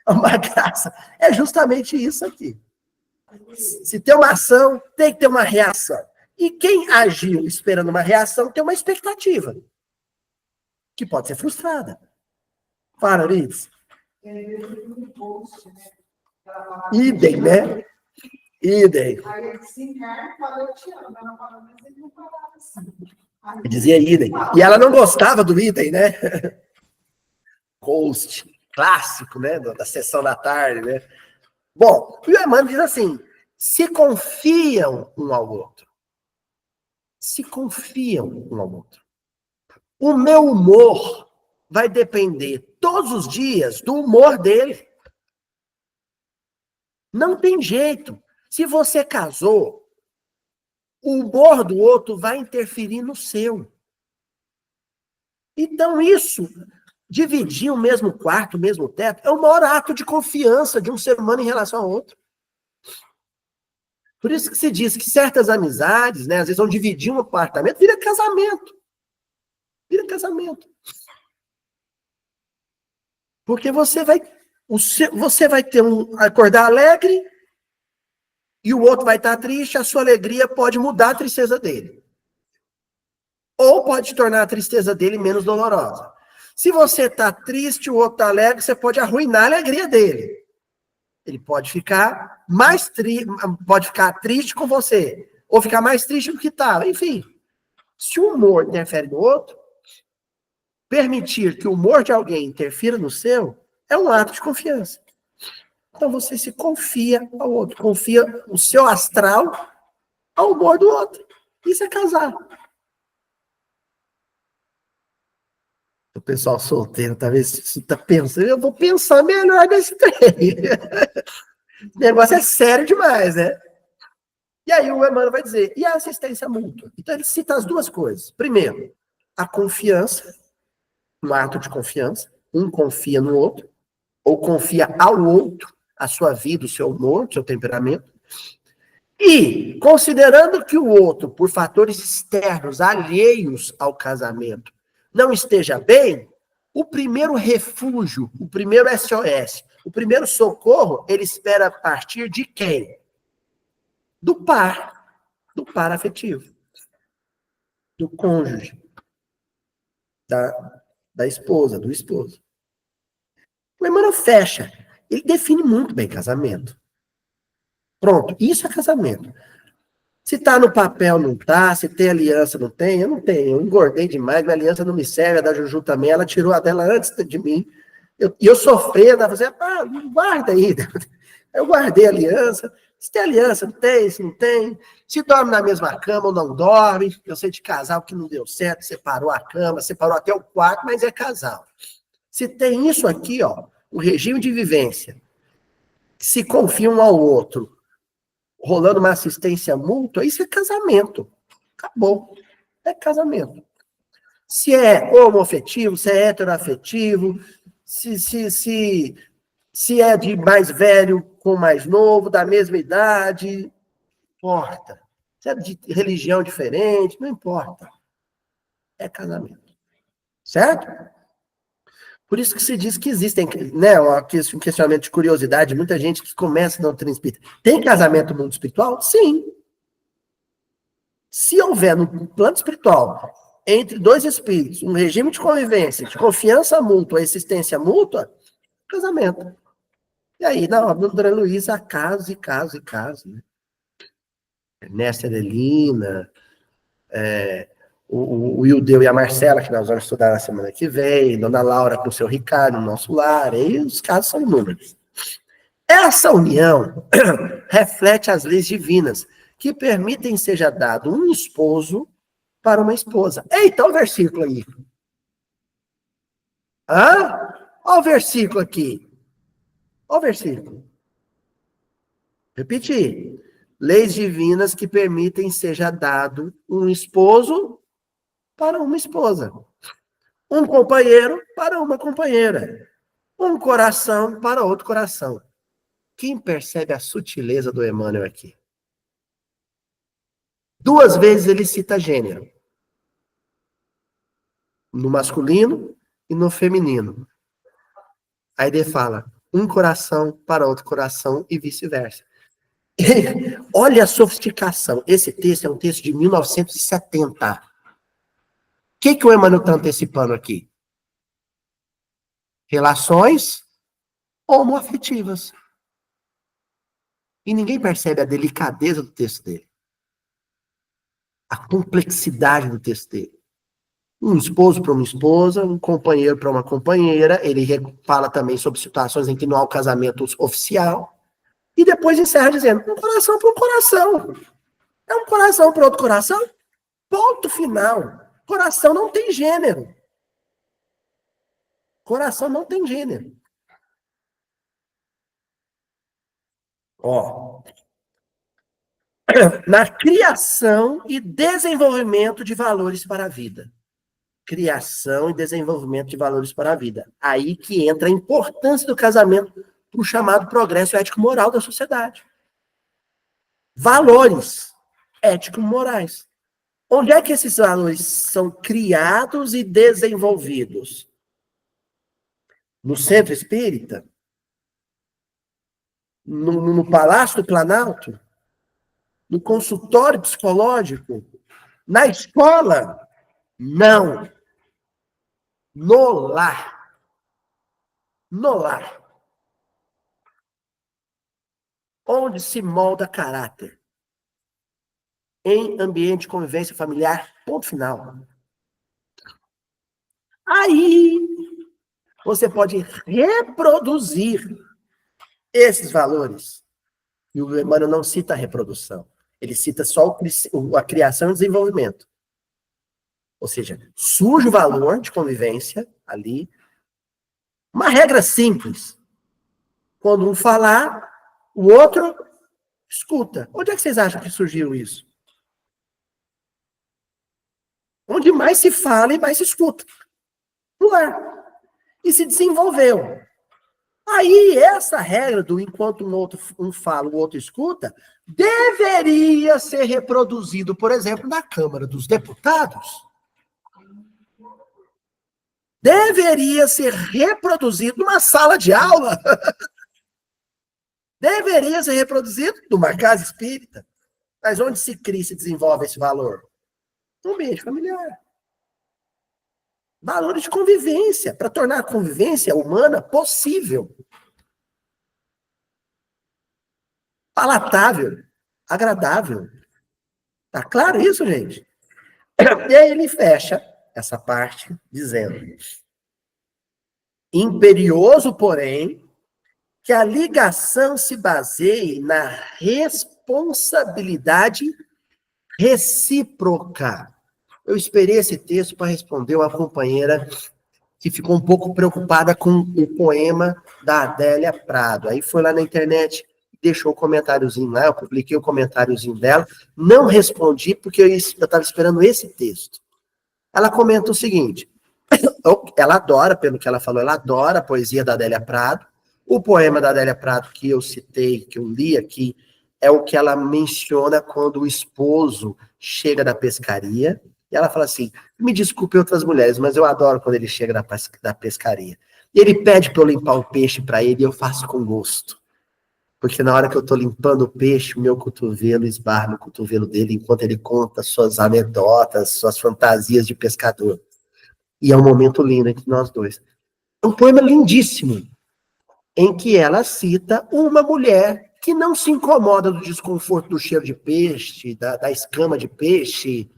é uma graça. É justamente isso aqui. Se tem uma ação, tem que ter uma reação. E quem agiu esperando uma reação tem uma expectativa, que pode ser frustrada. Para, Liz. Idem, né? Idem. Dizia idem. E ela não gostava do idem, né? Ghost, clássico, né? Da sessão da tarde, né? Bom, o Emmanuel diz assim: se confiam um ao outro. Se confiam um ao outro. O meu humor vai depender todos os dias do humor dele. Não tem jeito. Se você casou, o humor do outro vai interferir no seu. Então, isso, dividir o mesmo quarto, o mesmo teto, é o maior ato de confiança de um ser humano em relação ao outro. Por isso que se diz que certas amizades, né, às vezes vão dividir um apartamento, vira casamento. Vira casamento. Porque você vai ter acordar alegre e o outro vai estar triste, a sua alegria pode mudar a tristeza dele. Ou pode tornar a tristeza dele menos dolorosa. Se você está triste, o outro está alegre, você pode arruinar a alegria dele. Ele pode ficar pode ficar triste com você, ou ficar mais triste do que estava. Enfim, se o humor interfere no outro, permitir que o humor de alguém interfira no seu é um ato de confiança. Então você se confia ao outro, confia o seu astral ao humor do outro. Isso é casar. O pessoal solteiro, talvez está pensando, eu vou pensar melhor nesse trem. O negócio é sério demais, né? E aí o Emmanuel vai dizer, e a assistência mútua? Então ele cita as duas coisas. Primeiro, a confiança, um ato de confiança. Um confia no outro, ou confia ao outro, a sua vida, o seu humor, o seu temperamento. E, considerando que o outro, por fatores externos, alheios ao casamento, não esteja bem, o primeiro refúgio, o primeiro SOS, o primeiro socorro, ele espera partir de quem? Do par afetivo, do cônjuge, da esposa, do esposo. O Emmanuel fecha, ele define muito bem casamento. Pronto, isso é casamento. Se tá no papel, não tá. Se tem aliança, não tem. Eu não tenho. Eu engordei demais. Minha aliança não me serve. A da Juju também. Ela tirou a dela antes de mim. E eu sofrendo. Ela fazia, guarda aí. Eu guardei a aliança. Se tem aliança, não tem. Se não tem. Se dorme na mesma cama ou não dorme. Eu sei de casal que não deu certo. Separou a cama, separou até o quarto, mas é casal. Se tem isso aqui, ó, o regime de vivência, se confia um ao outro, rolando uma assistência mútua, isso é casamento. Acabou. É casamento. Se é homoafetivo, se é heteroafetivo, se é de mais velho com mais novo, da mesma idade, não importa. Se é de religião diferente, não importa. É casamento. Certo? Por isso que se diz que existem, né, um questionamento de curiosidade, muita gente que começa na doutrina espírita. Tem casamento no mundo espiritual? Sim. Se houver no plano espiritual, entre dois espíritos, um regime de convivência, de confiança mútua, existência mútua, casamento. E aí, na obra do André Luiz, há casos e casos e casos, né? Nessa Adelina, o Ildeu e a Marcela, que nós vamos estudar na semana que vem, Dona Laura com o seu Ricardo, no nosso lar, e os casos são inúmeros. Essa união reflete as leis divinas, que permitem seja dado um esposo para uma esposa. Eita, olha o versículo aí. Olha o versículo aqui. Olha o versículo. Repetir. Leis divinas que permitem seja dado um esposo para uma esposa. Um companheiro para uma companheira. Um coração para outro coração. Quem percebe a sutileza do Emmanuel aqui? 2 vezes ele cita gênero. No masculino e no feminino. Aí ele fala, um coração para outro coração e vice-versa. Olha a sofisticação. Esse texto é um texto de 1970. O que o Emmanuel está antecipando aqui? Relações homoafetivas. E ninguém percebe a delicadeza do texto dele. A complexidade do texto dele. Um esposo para uma esposa, um companheiro para uma companheira. Ele fala também sobre situações em que não há o casamento oficial. E depois encerra dizendo, um coração para um coração. É um coração para outro coração? Ponto final. Coração não tem gênero. Coração não tem gênero. Ó. Na criação e desenvolvimento de valores para a vida. Criação e desenvolvimento de valores para a vida. Aí que entra a importância do casamento para o chamado progresso ético-moral da sociedade. Valores ético-morais. Onde é que esses valores são criados e desenvolvidos? No centro espírita? No Palácio do Planalto? No consultório psicológico? Na escola? Não. No lar. No lar. Onde se molda caráter. Em ambiente de convivência familiar, ponto final. Aí, você pode reproduzir esses valores. E o Emmanuel não cita a reprodução. Ele cita só a criação e o desenvolvimento. Ou seja, surge o valor de convivência ali. Uma regra simples. Quando um falar, o outro escuta. Onde é que vocês acham que surgiu isso? Onde mais se fala e mais se escuta. No lar. E se desenvolveu. Aí, essa regra do enquanto um fala, o outro escuta, deveria ser reproduzido, por exemplo, na Câmara dos Deputados. Deveria ser reproduzido numa sala de aula. Deveria ser reproduzido numa casa espírita. Mas onde se cria e se desenvolve esse valor? No ambiente familiar. Valores de convivência, para tornar a convivência humana possível. Palatável, agradável. Tá claro isso, gente? E aí ele fecha essa parte dizendo: imperioso, porém, que a ligação se baseie na responsabilidade recíproca. Eu esperei esse texto para responder uma companheira que ficou um pouco preocupada com o poema da Adélia Prado. Aí foi lá na internet, deixou o comentáriozinho lá, eu publiquei o comentáriozinho dela, não respondi porque eu estava esperando esse texto. Ela comenta o seguinte, ela adora, pelo que ela falou, ela adora a poesia da Adélia Prado, o poema da Adélia Prado que eu citei, que eu li aqui, é o que ela menciona quando o esposo chega da pescaria, e ela fala assim, me desculpe outras mulheres, mas eu adoro quando ele chega da pescaria. E ele pede para eu limpar o peixe para ele e eu faço com gosto. Porque na hora que eu tô limpando o peixe, o meu cotovelo esbarra no cotovelo dele enquanto ele conta suas anedotas, suas fantasias de pescador. E é um momento lindo entre nós dois. É um poema lindíssimo, em que ela cita uma mulher que não se incomoda do desconforto do cheiro de peixe, da escama de peixe,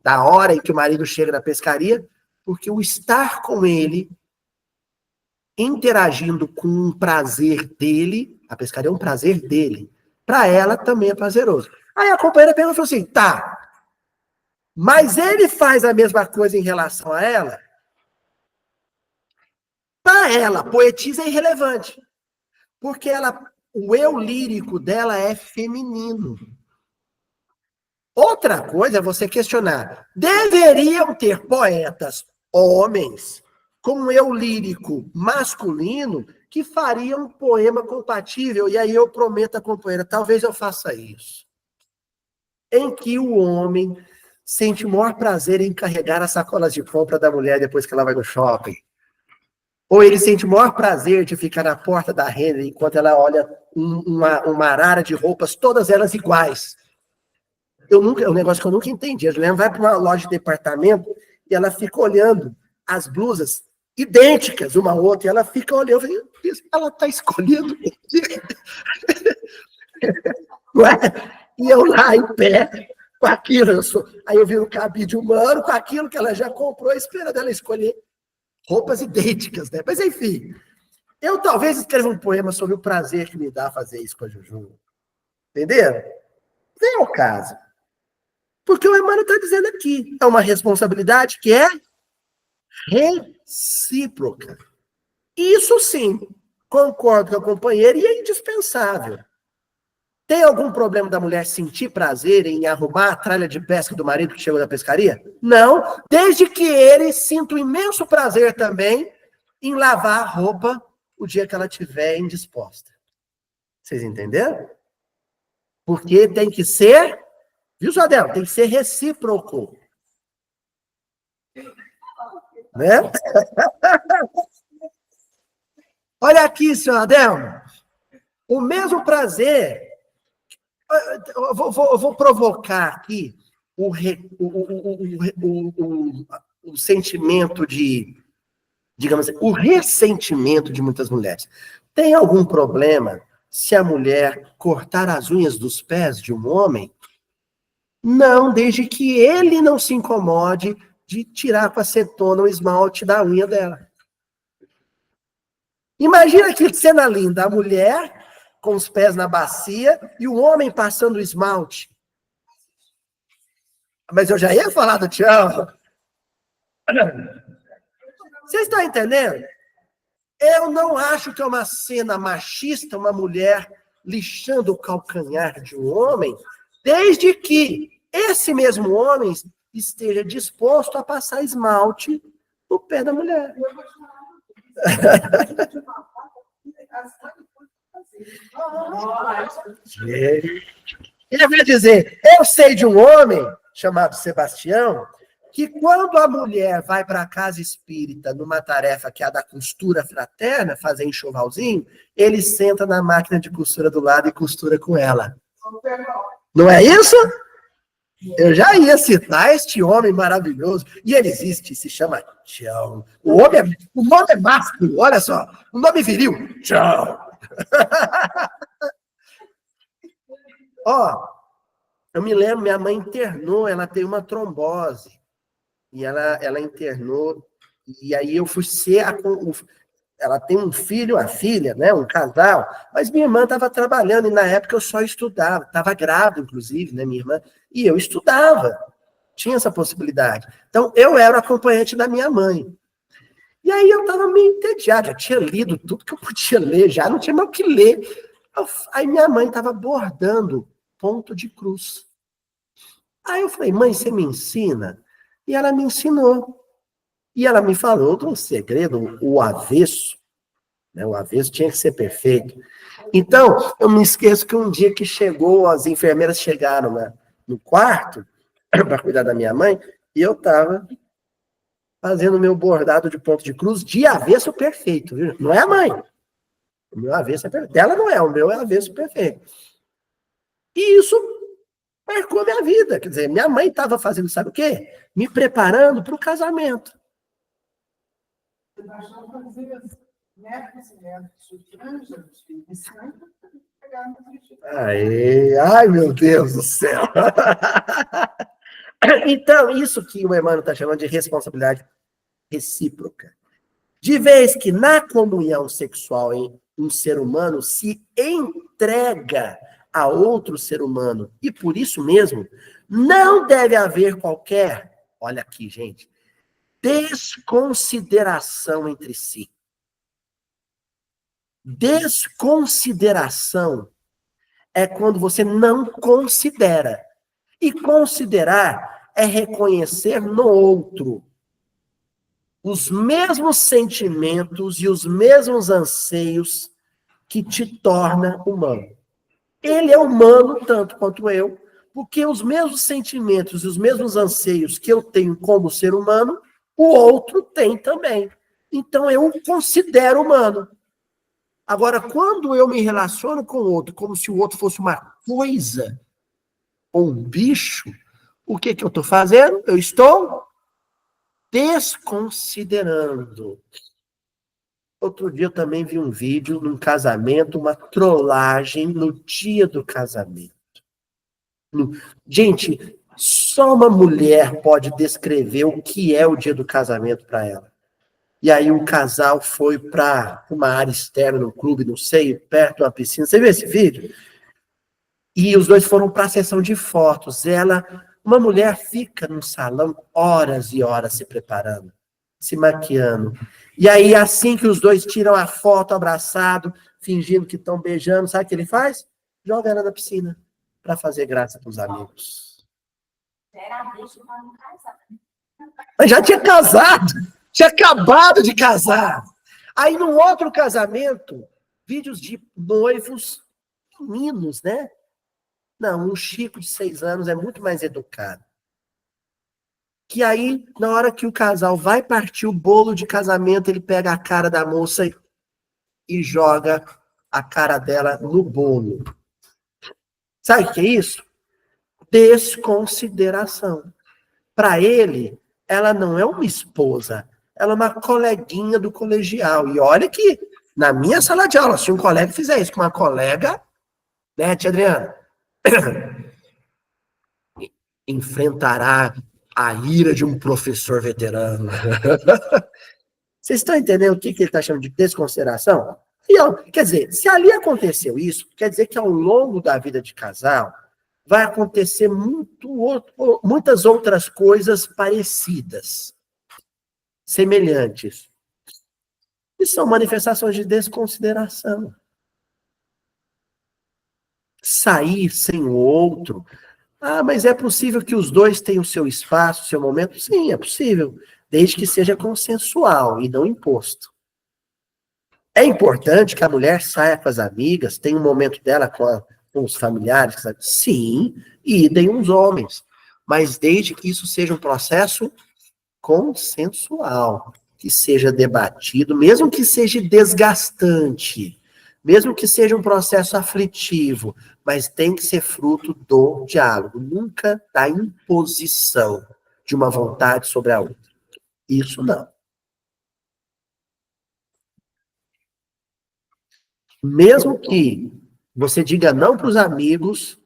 da hora em que o marido chega na pescaria, porque o estar com ele, interagindo com um prazer dele, a pescaria é um prazer dele, para ela também é prazeroso. Aí a companheira pergunta e falou assim, tá, mas ele faz a mesma coisa em relação a ela? Para ela, poetisa é irrelevante, porque o eu lírico dela é feminino. Outra coisa é você questionar, deveriam ter poetas homens com um eu lírico masculino que fariam um poema compatível, e aí eu prometo à companheira, talvez eu faça isso, em que o homem sente o maior prazer em carregar as sacolas de compra da mulher depois que ela vai no shopping. Ou ele sente o maior prazer de ficar na porta da Renner enquanto ela olha uma arara de roupas, todas elas iguais. É um negócio que eu nunca entendi. A Juliana vai para uma loja de departamento e ela fica olhando as blusas idênticas uma à outra, e ela fica olhando, ela está escolhendo. E eu lá em pé, com aquilo, aí eu vi um cabide humano, com aquilo que ela já comprou, esperando ela escolher roupas idênticas, né? Mas enfim, eu talvez escreva um poema sobre o prazer que me dá fazer isso com a Juju. Entenderam? Nem é o caso. Porque o Emmanuel está dizendo aqui, é uma responsabilidade que é recíproca. Isso sim, concordo com a companheira e é indispensável. Tem algum problema da mulher sentir prazer em arrumar a tralha de pesca do marido que chegou da pescaria? Não, desde que ele sinta um imenso prazer também em lavar a roupa o dia que ela estiver indisposta. Vocês entenderam? Porque tem que ser, viu, Jadel? Tem que ser recíproco. Né? Olha aqui, senhor Adelmo. O mesmo prazer. Eu vou provocar aqui o sentimento de, digamos assim, o ressentimento de muitas mulheres. Tem algum problema se a mulher cortar as unhas dos pés de um homem? Não, desde que ele não se incomode de tirar com acetona o esmalte da unha dela. Imagina que cena linda, a mulher com os pés na bacia e o homem passando o esmalte. Mas eu já ia falar do tchau. Vocês estão entendendo? Eu não acho que é uma cena machista, uma mulher lixando o calcanhar de um homem, desde que esse mesmo homem esteja disposto a passar esmalte no pé da mulher. Ele vai dizer, eu sei de um homem chamado Sebastião, que quando a mulher vai para a casa espírita numa tarefa que é a da costura fraterna, fazer enxovalzinho, ele senta na máquina de costura do lado e costura com ela. Não é isso? Eu já ia citar este homem maravilhoso. E ele existe, se chama Tchau. O nome é másculo, olha só. O nome viril. Tchau. Ó, eu me lembro, minha mãe internou, ela tem uma trombose. E ela internou, e aí eu fui ser ela tem um filho, uma filha, né, um casal, mas minha irmã estava trabalhando, e na época eu só estudava, estava grávida, inclusive, né, minha irmã, e eu estudava, tinha essa possibilidade. Então, eu era o acompanhante da minha mãe. E aí eu estava meio entediado, já tinha lido tudo que eu podia ler, já não tinha mais o que ler. Aí minha mãe estava bordando ponto de cruz. Aí eu falei, mãe, você me ensina? E ela me ensinou. E ela me falou de um segredo, o avesso. Né? O avesso tinha que ser perfeito. Então, eu me esqueço que um dia que chegou, as enfermeiras chegaram no quarto para cuidar da minha mãe, e eu estava fazendo meu bordado de ponto de cruz de avesso perfeito, viu? Não é a mãe. O meu avesso é perfeito. Dela não é, o meu é avesso perfeito. E isso marcou a minha vida. Quer dizer, minha mãe estava fazendo, sabe o quê? Me preparando para o casamento. Aê, ai, meu Deus do céu. Então, isso que o Emmanuel está chamando de responsabilidade recíproca. De vez que na comunhão sexual em um ser humano se entrega a outro ser humano, e por isso mesmo, não deve haver qualquer, olha aqui, gente, desconsideração entre si. Desconsideração é quando você não considera. E considerar é reconhecer no outro os mesmos sentimentos e os mesmos anseios que te torna humano. Ele é humano tanto quanto eu, porque os mesmos sentimentos e os mesmos anseios que eu tenho como ser humano, o outro tem também. Então eu o considero humano. Agora, quando eu me relaciono com o outro como se o outro fosse uma coisa ou um bicho, o que eu estou fazendo? Eu estou desconsiderando. Outro dia eu também vi um vídeo num casamento, uma trollagem no dia do casamento. Gente, só uma mulher pode descrever o que é o dia do casamento para ela. E aí o casal foi para uma área externa, no clube, não sei, perto de uma piscina. Você viu esse vídeo? E os dois foram para a sessão de fotos. Uma mulher fica no salão horas e horas se preparando, se maquiando. E aí, assim que os dois tiram a foto abraçado, fingindo que estão beijando, sabe o que ele faz? Joga ela na piscina para fazer graça para os amigos. Mas já tinha casado, tinha acabado de casar. Aí, num outro casamento, vídeos de noivos meninos, né? Não, um Chico de 6 anos é muito mais educado. Que aí, na hora que o casal vai partir o bolo de casamento, ele pega a cara da moça e joga a cara dela no bolo. Sabe o que é isso? Desconsideração. Para ele, ela não é uma esposa, ela é uma coleguinha do colegial. E olha que na minha sala de aula, se um colega fizer isso com uma colega, né, tia Adriana? Enfrentará a ira de um professor veterano. Vocês estão entendendo o que ele está chamando de desconsideração? E, quer dizer, se ali aconteceu isso, quer dizer que ao longo da vida de casal vai acontecer muitas outras coisas parecidas, semelhantes. E são manifestações de desconsideração. Sair sem o outro. Ah, mas é possível que os dois tenham o seu espaço, o seu momento? Sim, é possível, desde que seja consensual e não imposto. É importante que a mulher saia com as amigas, tenha um momento dela com os familiares, sabe? Sim, e idem os homens. Mas desde que isso seja um processo consensual, que seja debatido, mesmo que seja desgastante, mesmo que seja um processo aflitivo, mas tem que ser fruto do diálogo, nunca da imposição de uma vontade sobre a outra. Isso não. Mesmo que você diga não para os amigos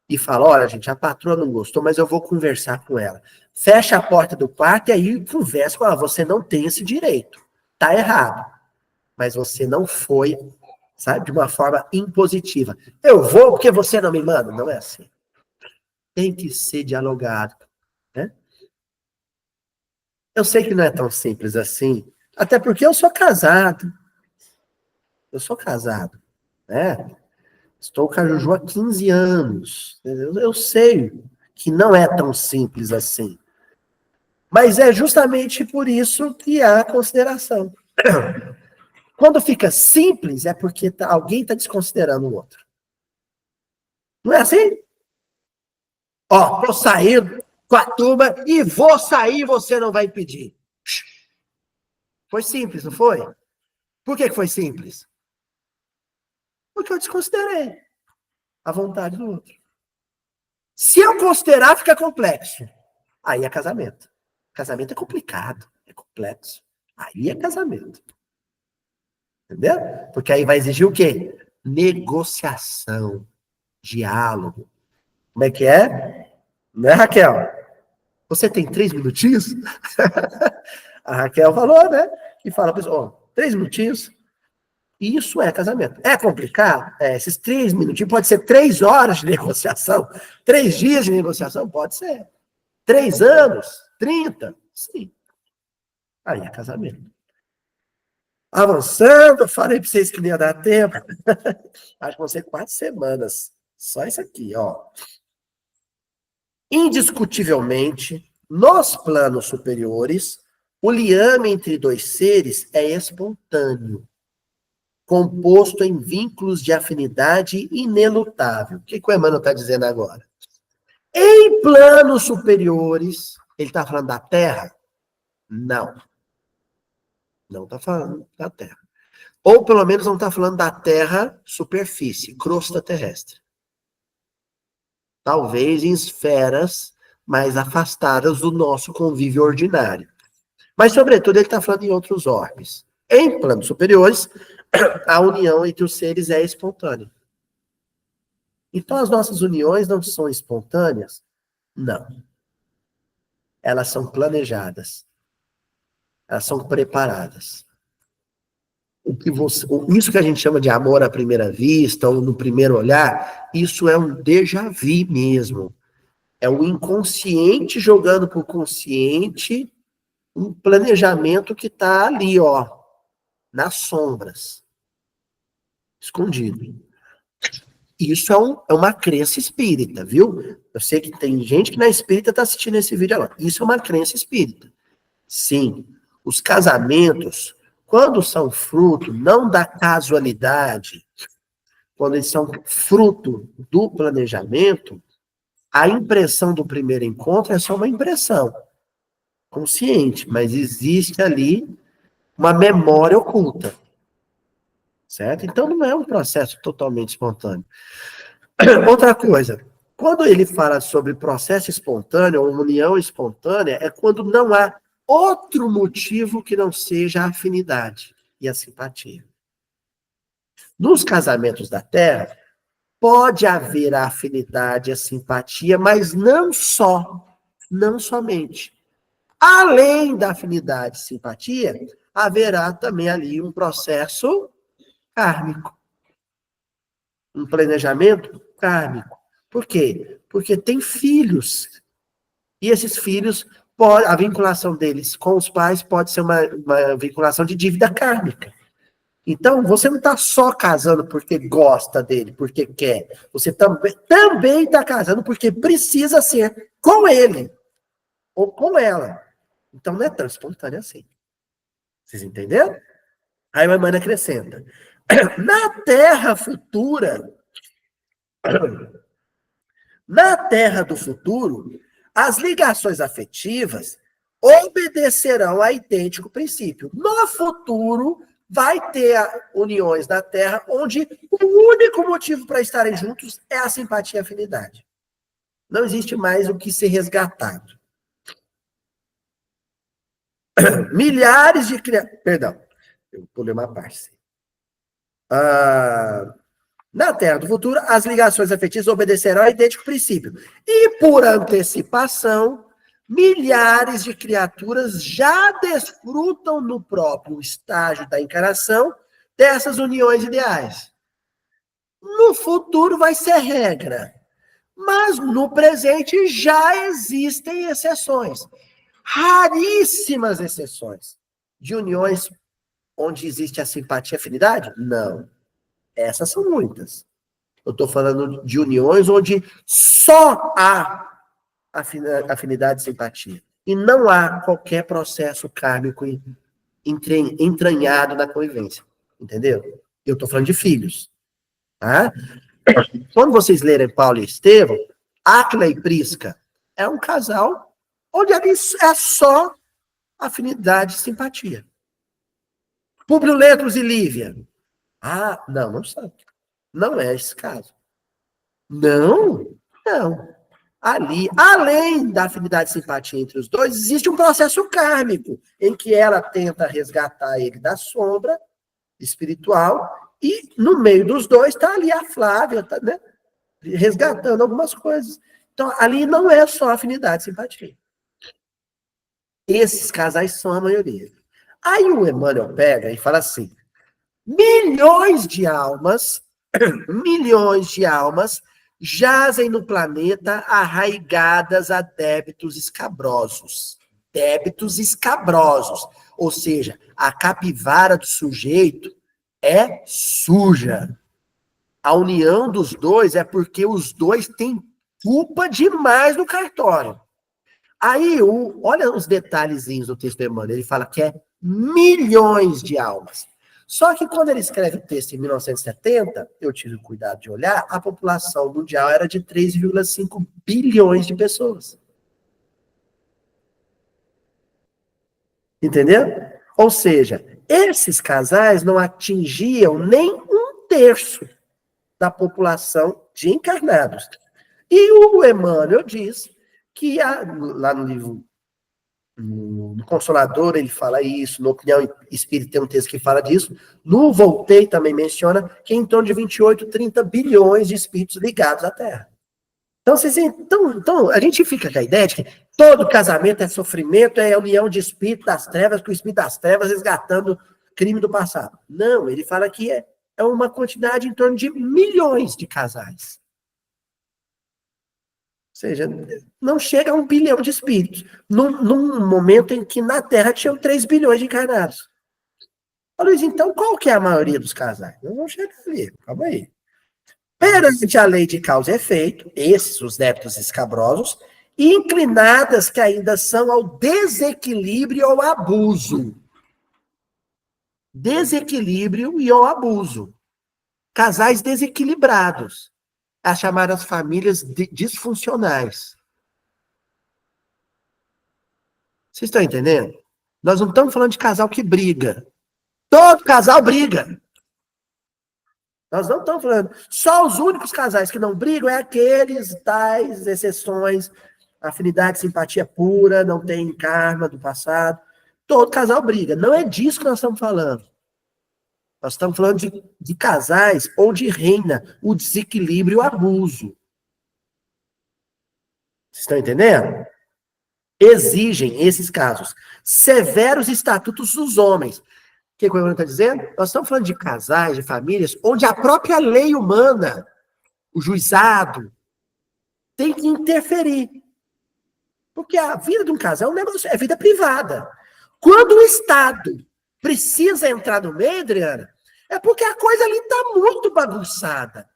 e fala, olha, gente, a patroa não gostou, mas eu vou conversar com ela. Fecha a porta do quarto e aí conversa com ela. Você não tem esse direito. Tá errado. Mas você não foi, sabe, de uma forma impositiva. Eu vou porque você não me manda. Não é assim. Tem que ser dialogado, né? Eu sei que não é tão simples assim, até porque eu sou casado. Eu sou casado, né? Estou com a Juju há 15 anos. Eu sei que não é tão simples assim. Mas é justamente por isso que há consideração. Quando fica simples, é porque alguém está desconsiderando o outro. Não é assim? Ó, tô saindo com a turma e vou sair, você não vai pedir. Foi simples, não foi? Por que foi simples? Porque eu desconsiderei a vontade do outro. Se eu considerar, fica complexo. Aí é casamento. Casamento é complicado, é complexo. Aí é casamento. Entendeu? Porque aí vai exigir o quê? Negociação, diálogo. Como é que é? Né, Raquel? Você tem 3 minutinhos? A Raquel falou, né? Que fala, pessoal, 3 minutinhos. Isso é casamento. É complicado? Esses 3 minutinhos, pode ser 3 horas de negociação, 3 dias de negociação, pode ser. 3 anos, 30, sim. Aí é casamento. Avançando, falei para vocês que não ia dar tempo. Acho que vão ser 4 semanas. Só isso aqui, ó. Indiscutivelmente, nos planos superiores, o liame entre 2 seres é espontâneo, composto em vínculos de afinidade inelutável. O que o Emmanuel está dizendo agora? Em planos superiores, ele está falando da Terra? Não. Não está falando da Terra. Ou pelo menos não está falando da Terra superfície, crosta terrestre. Talvez em esferas mais afastadas do nosso convívio ordinário. Mas, sobretudo, ele está falando em outros orbes. Em planos superiores, a união entre os seres é espontânea. Então, as nossas uniões não são espontâneas? Não. Elas são planejadas. Elas são preparadas. Isso que a gente chama de amor à primeira vista, ou no primeiro olhar, isso é um déjà vu mesmo. É o inconsciente jogando para o consciente um planejamento que está ali, ó, nas sombras, escondido. Isso é uma crença espírita, viu? Eu sei que tem gente que na espírita está assistindo esse vídeo agora. Isso é uma crença espírita. Sim, os casamentos, quando são fruto não da casualidade, quando eles são fruto do planejamento, a impressão do primeiro encontro é só uma impressão consciente, mas existe ali uma memória oculta, certo? Então não é um processo totalmente espontâneo. Outra coisa, quando ele fala sobre processo espontâneo ou união espontânea, é quando não há outro motivo que não seja a afinidade e a simpatia. Nos casamentos da Terra, pode haver a afinidade e a simpatia, mas não somente. Além da afinidade e simpatia, haverá também ali um processo kármico. Um planejamento kármico. Por quê? Porque tem filhos. E esses filhos, a vinculação deles com os pais pode ser uma vinculação de dívida kármica. Então, você não está só casando porque gosta dele, porque quer. Você também está casando porque precisa ser com ele ou com ela. Então, não é tão espontâneo assim. Vocês entenderam? Aí o Emmanuel acrescenta. Na Terra futura, na Terra do futuro, as ligações afetivas obedecerão a idêntico princípio. No futuro, vai ter uniões na Terra onde o único motivo para estarem juntos é a simpatia e a afinidade. Não existe mais o que ser resgatado. Milhares de criaturas... Perdão, eu pulei uma parte. Na Terra do futuro, as ligações afetivas obedecerão a idêntico princípio. E, por antecipação, milhares de criaturas já desfrutam no próprio estágio da encarnação dessas uniões ideais. No futuro vai ser regra, mas no presente já existem exceções. Raríssimas exceções de uniões onde existe a simpatia e a afinidade? Não. Essas são muitas. Eu estou falando de uniões onde só há afinidade e simpatia. E não há qualquer processo kármico entranhado na convivência. Entendeu? Eu estou falando de filhos. Tá? Quando vocês lerem Paulo e Estevão, Áquila e Prisca é um casal onde ali é só afinidade e simpatia. Públio Letros e Lívia. Não são. Não é esse caso. Não. Ali, além da afinidade e simpatia entre os dois, existe um processo kármico, em que ela tenta resgatar ele da sombra espiritual, e no meio dos dois está ali a Flávia, tá, né, resgatando algumas coisas. Então, ali não é só afinidade e simpatia. Esses casais são a maioria. Aí o Emmanuel pega e fala assim, milhões de almas jazem no planeta arraigadas a débitos escabrosos. Débitos escabrosos. Ou seja, a capivara do sujeito é suja. A união dos dois é porque os dois têm culpa demais no cartório. Aí, olha os detalhezinhos do texto do Emmanuel. Ele fala que é milhões de almas. Só que quando ele escreve o texto em 1970, eu tive o cuidado de olhar, a população mundial era de 3,5 bilhões de pessoas. Entendeu? Ou seja, esses casais não atingiam nem 1/3 da população de encarnados. E o Emmanuel diz que lá no livro, no Consolador, ele fala isso, no Opinião Espírita tem um texto que fala disso, no Voltei também menciona que em torno de 28, 30 bilhões de espíritos ligados à Terra. Então, a gente fica com a ideia de que todo casamento é sofrimento, é a união de espírito das trevas, com o espírito das trevas resgatando crime do passado. Não, ele fala que é uma quantidade em torno de milhões de casais. Ou seja, não chega a 1 bilhão de espíritos, num momento em que na Terra tinham 3 bilhões de encarnados. Ô, Luiz, então qual que é a maioria dos casais? Não vamos chegar ali, calma aí. Perante a lei de causa e efeito, esses, os débitos escabrosos, inclinadas que ainda são ao desequilíbrio e ao abuso. Desequilíbrio e ao abuso. Casais desequilibrados. As chamadas famílias disfuncionais. Vocês estão entendendo? Nós não estamos falando de casal que briga. Todo casal briga. Nós não estamos falando. Só os únicos casais que não brigam é aqueles tais exceções, afinidade, simpatia pura, não tem karma do passado. Todo casal briga. Não é disso que nós estamos falando. Nós estamos falando de casais onde reina o desequilíbrio e o abuso. Vocês estão entendendo? Exigem, esses casos, severos estatutos dos homens. O que o Emmanuel está dizendo? Nós estamos falando de casais, de famílias, onde a própria lei humana, o juizado, tem que interferir. Porque a vida de um casal é um negócio, é vida privada. Quando o Estado precisa entrar no meio, Adriana, é porque a coisa ali está muito bagunçada.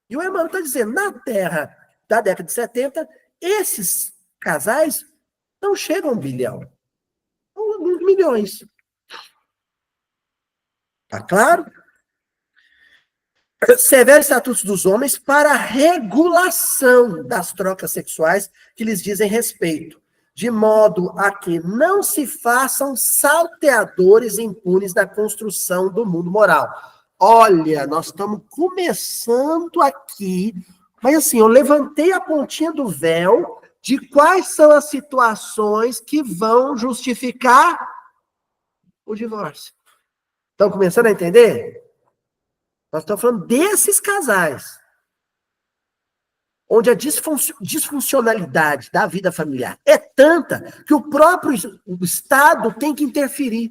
E o Emmanuel está dizendo, na Terra da década de 70, esses casais não chegam a 1 bilhão. Alguns milhões. Tá claro? Severos estatutos dos homens para a regulação das trocas sexuais que lhes dizem respeito, de modo a que não se façam salteadores impunes na construção do mundo moral. Olha, nós estamos começando aqui, mas assim, eu levantei a pontinha do véu de quais são as situações que vão justificar o divórcio. Estão começando a entender? Nós estamos falando desses casais, onde a disfuncionalidade da vida familiar é tanta que o próprio Estado tem que interferir.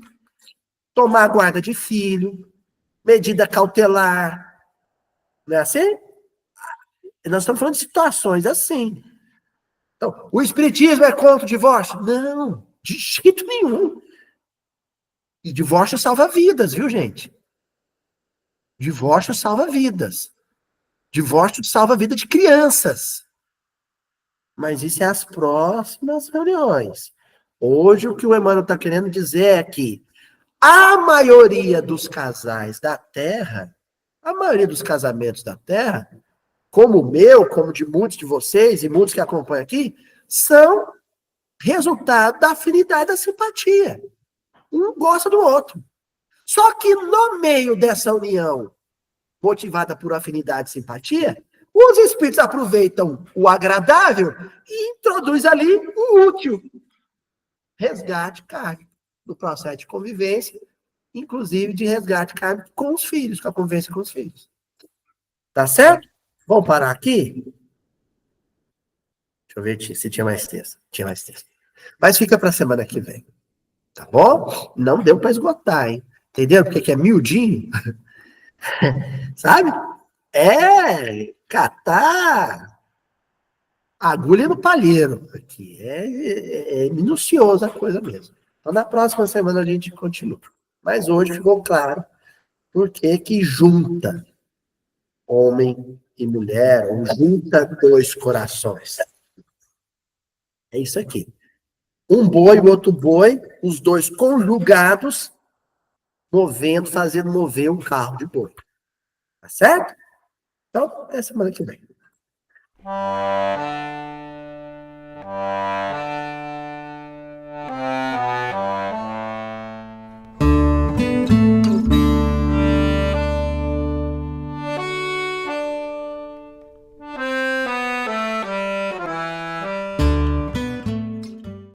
Tomar guarda de filho, medida cautelar. Não é assim? Nós estamos falando de situações assim. Então, o espiritismo é contra o divórcio? Não, de jeito nenhum. E divórcio salva vidas, viu, gente? Divórcio salva vidas. Divórcio salva a vida de crianças. Mas isso é as próximas reuniões. Hoje, o que o Emmanuel está querendo dizer é que a maioria dos casais da Terra, a maioria dos casamentos da Terra, como o meu, como de muitos de vocês e muitos que acompanham aqui, são resultado da afinidade e da simpatia. Um gosta do outro. Só que no meio dessa união, motivada por afinidade e simpatia, os espíritos aproveitam o agradável e introduz ali o útil. Resgate kármico, do processo de convivência, inclusive de resgate kármico com os filhos, com a convivência com os filhos. Tá certo? Vamos parar aqui? Deixa eu ver se tinha mais texto. Tinha mais texto. Mas fica para a semana que vem. Tá bom? Não deu para esgotar, hein? Entenderam porque que é miudinho? Sabe? É catar agulha no palheiro. Aqui é minuciosa a coisa mesmo. Então, na próxima semana a gente continua. Mas hoje ficou claro por que junta homem e mulher, ou junta dois corações. É isso aqui. Um boi, o outro boi, os dois conjugados, movendo, fazendo mover um carro de boi. Tá certo? Então, é semana que vem.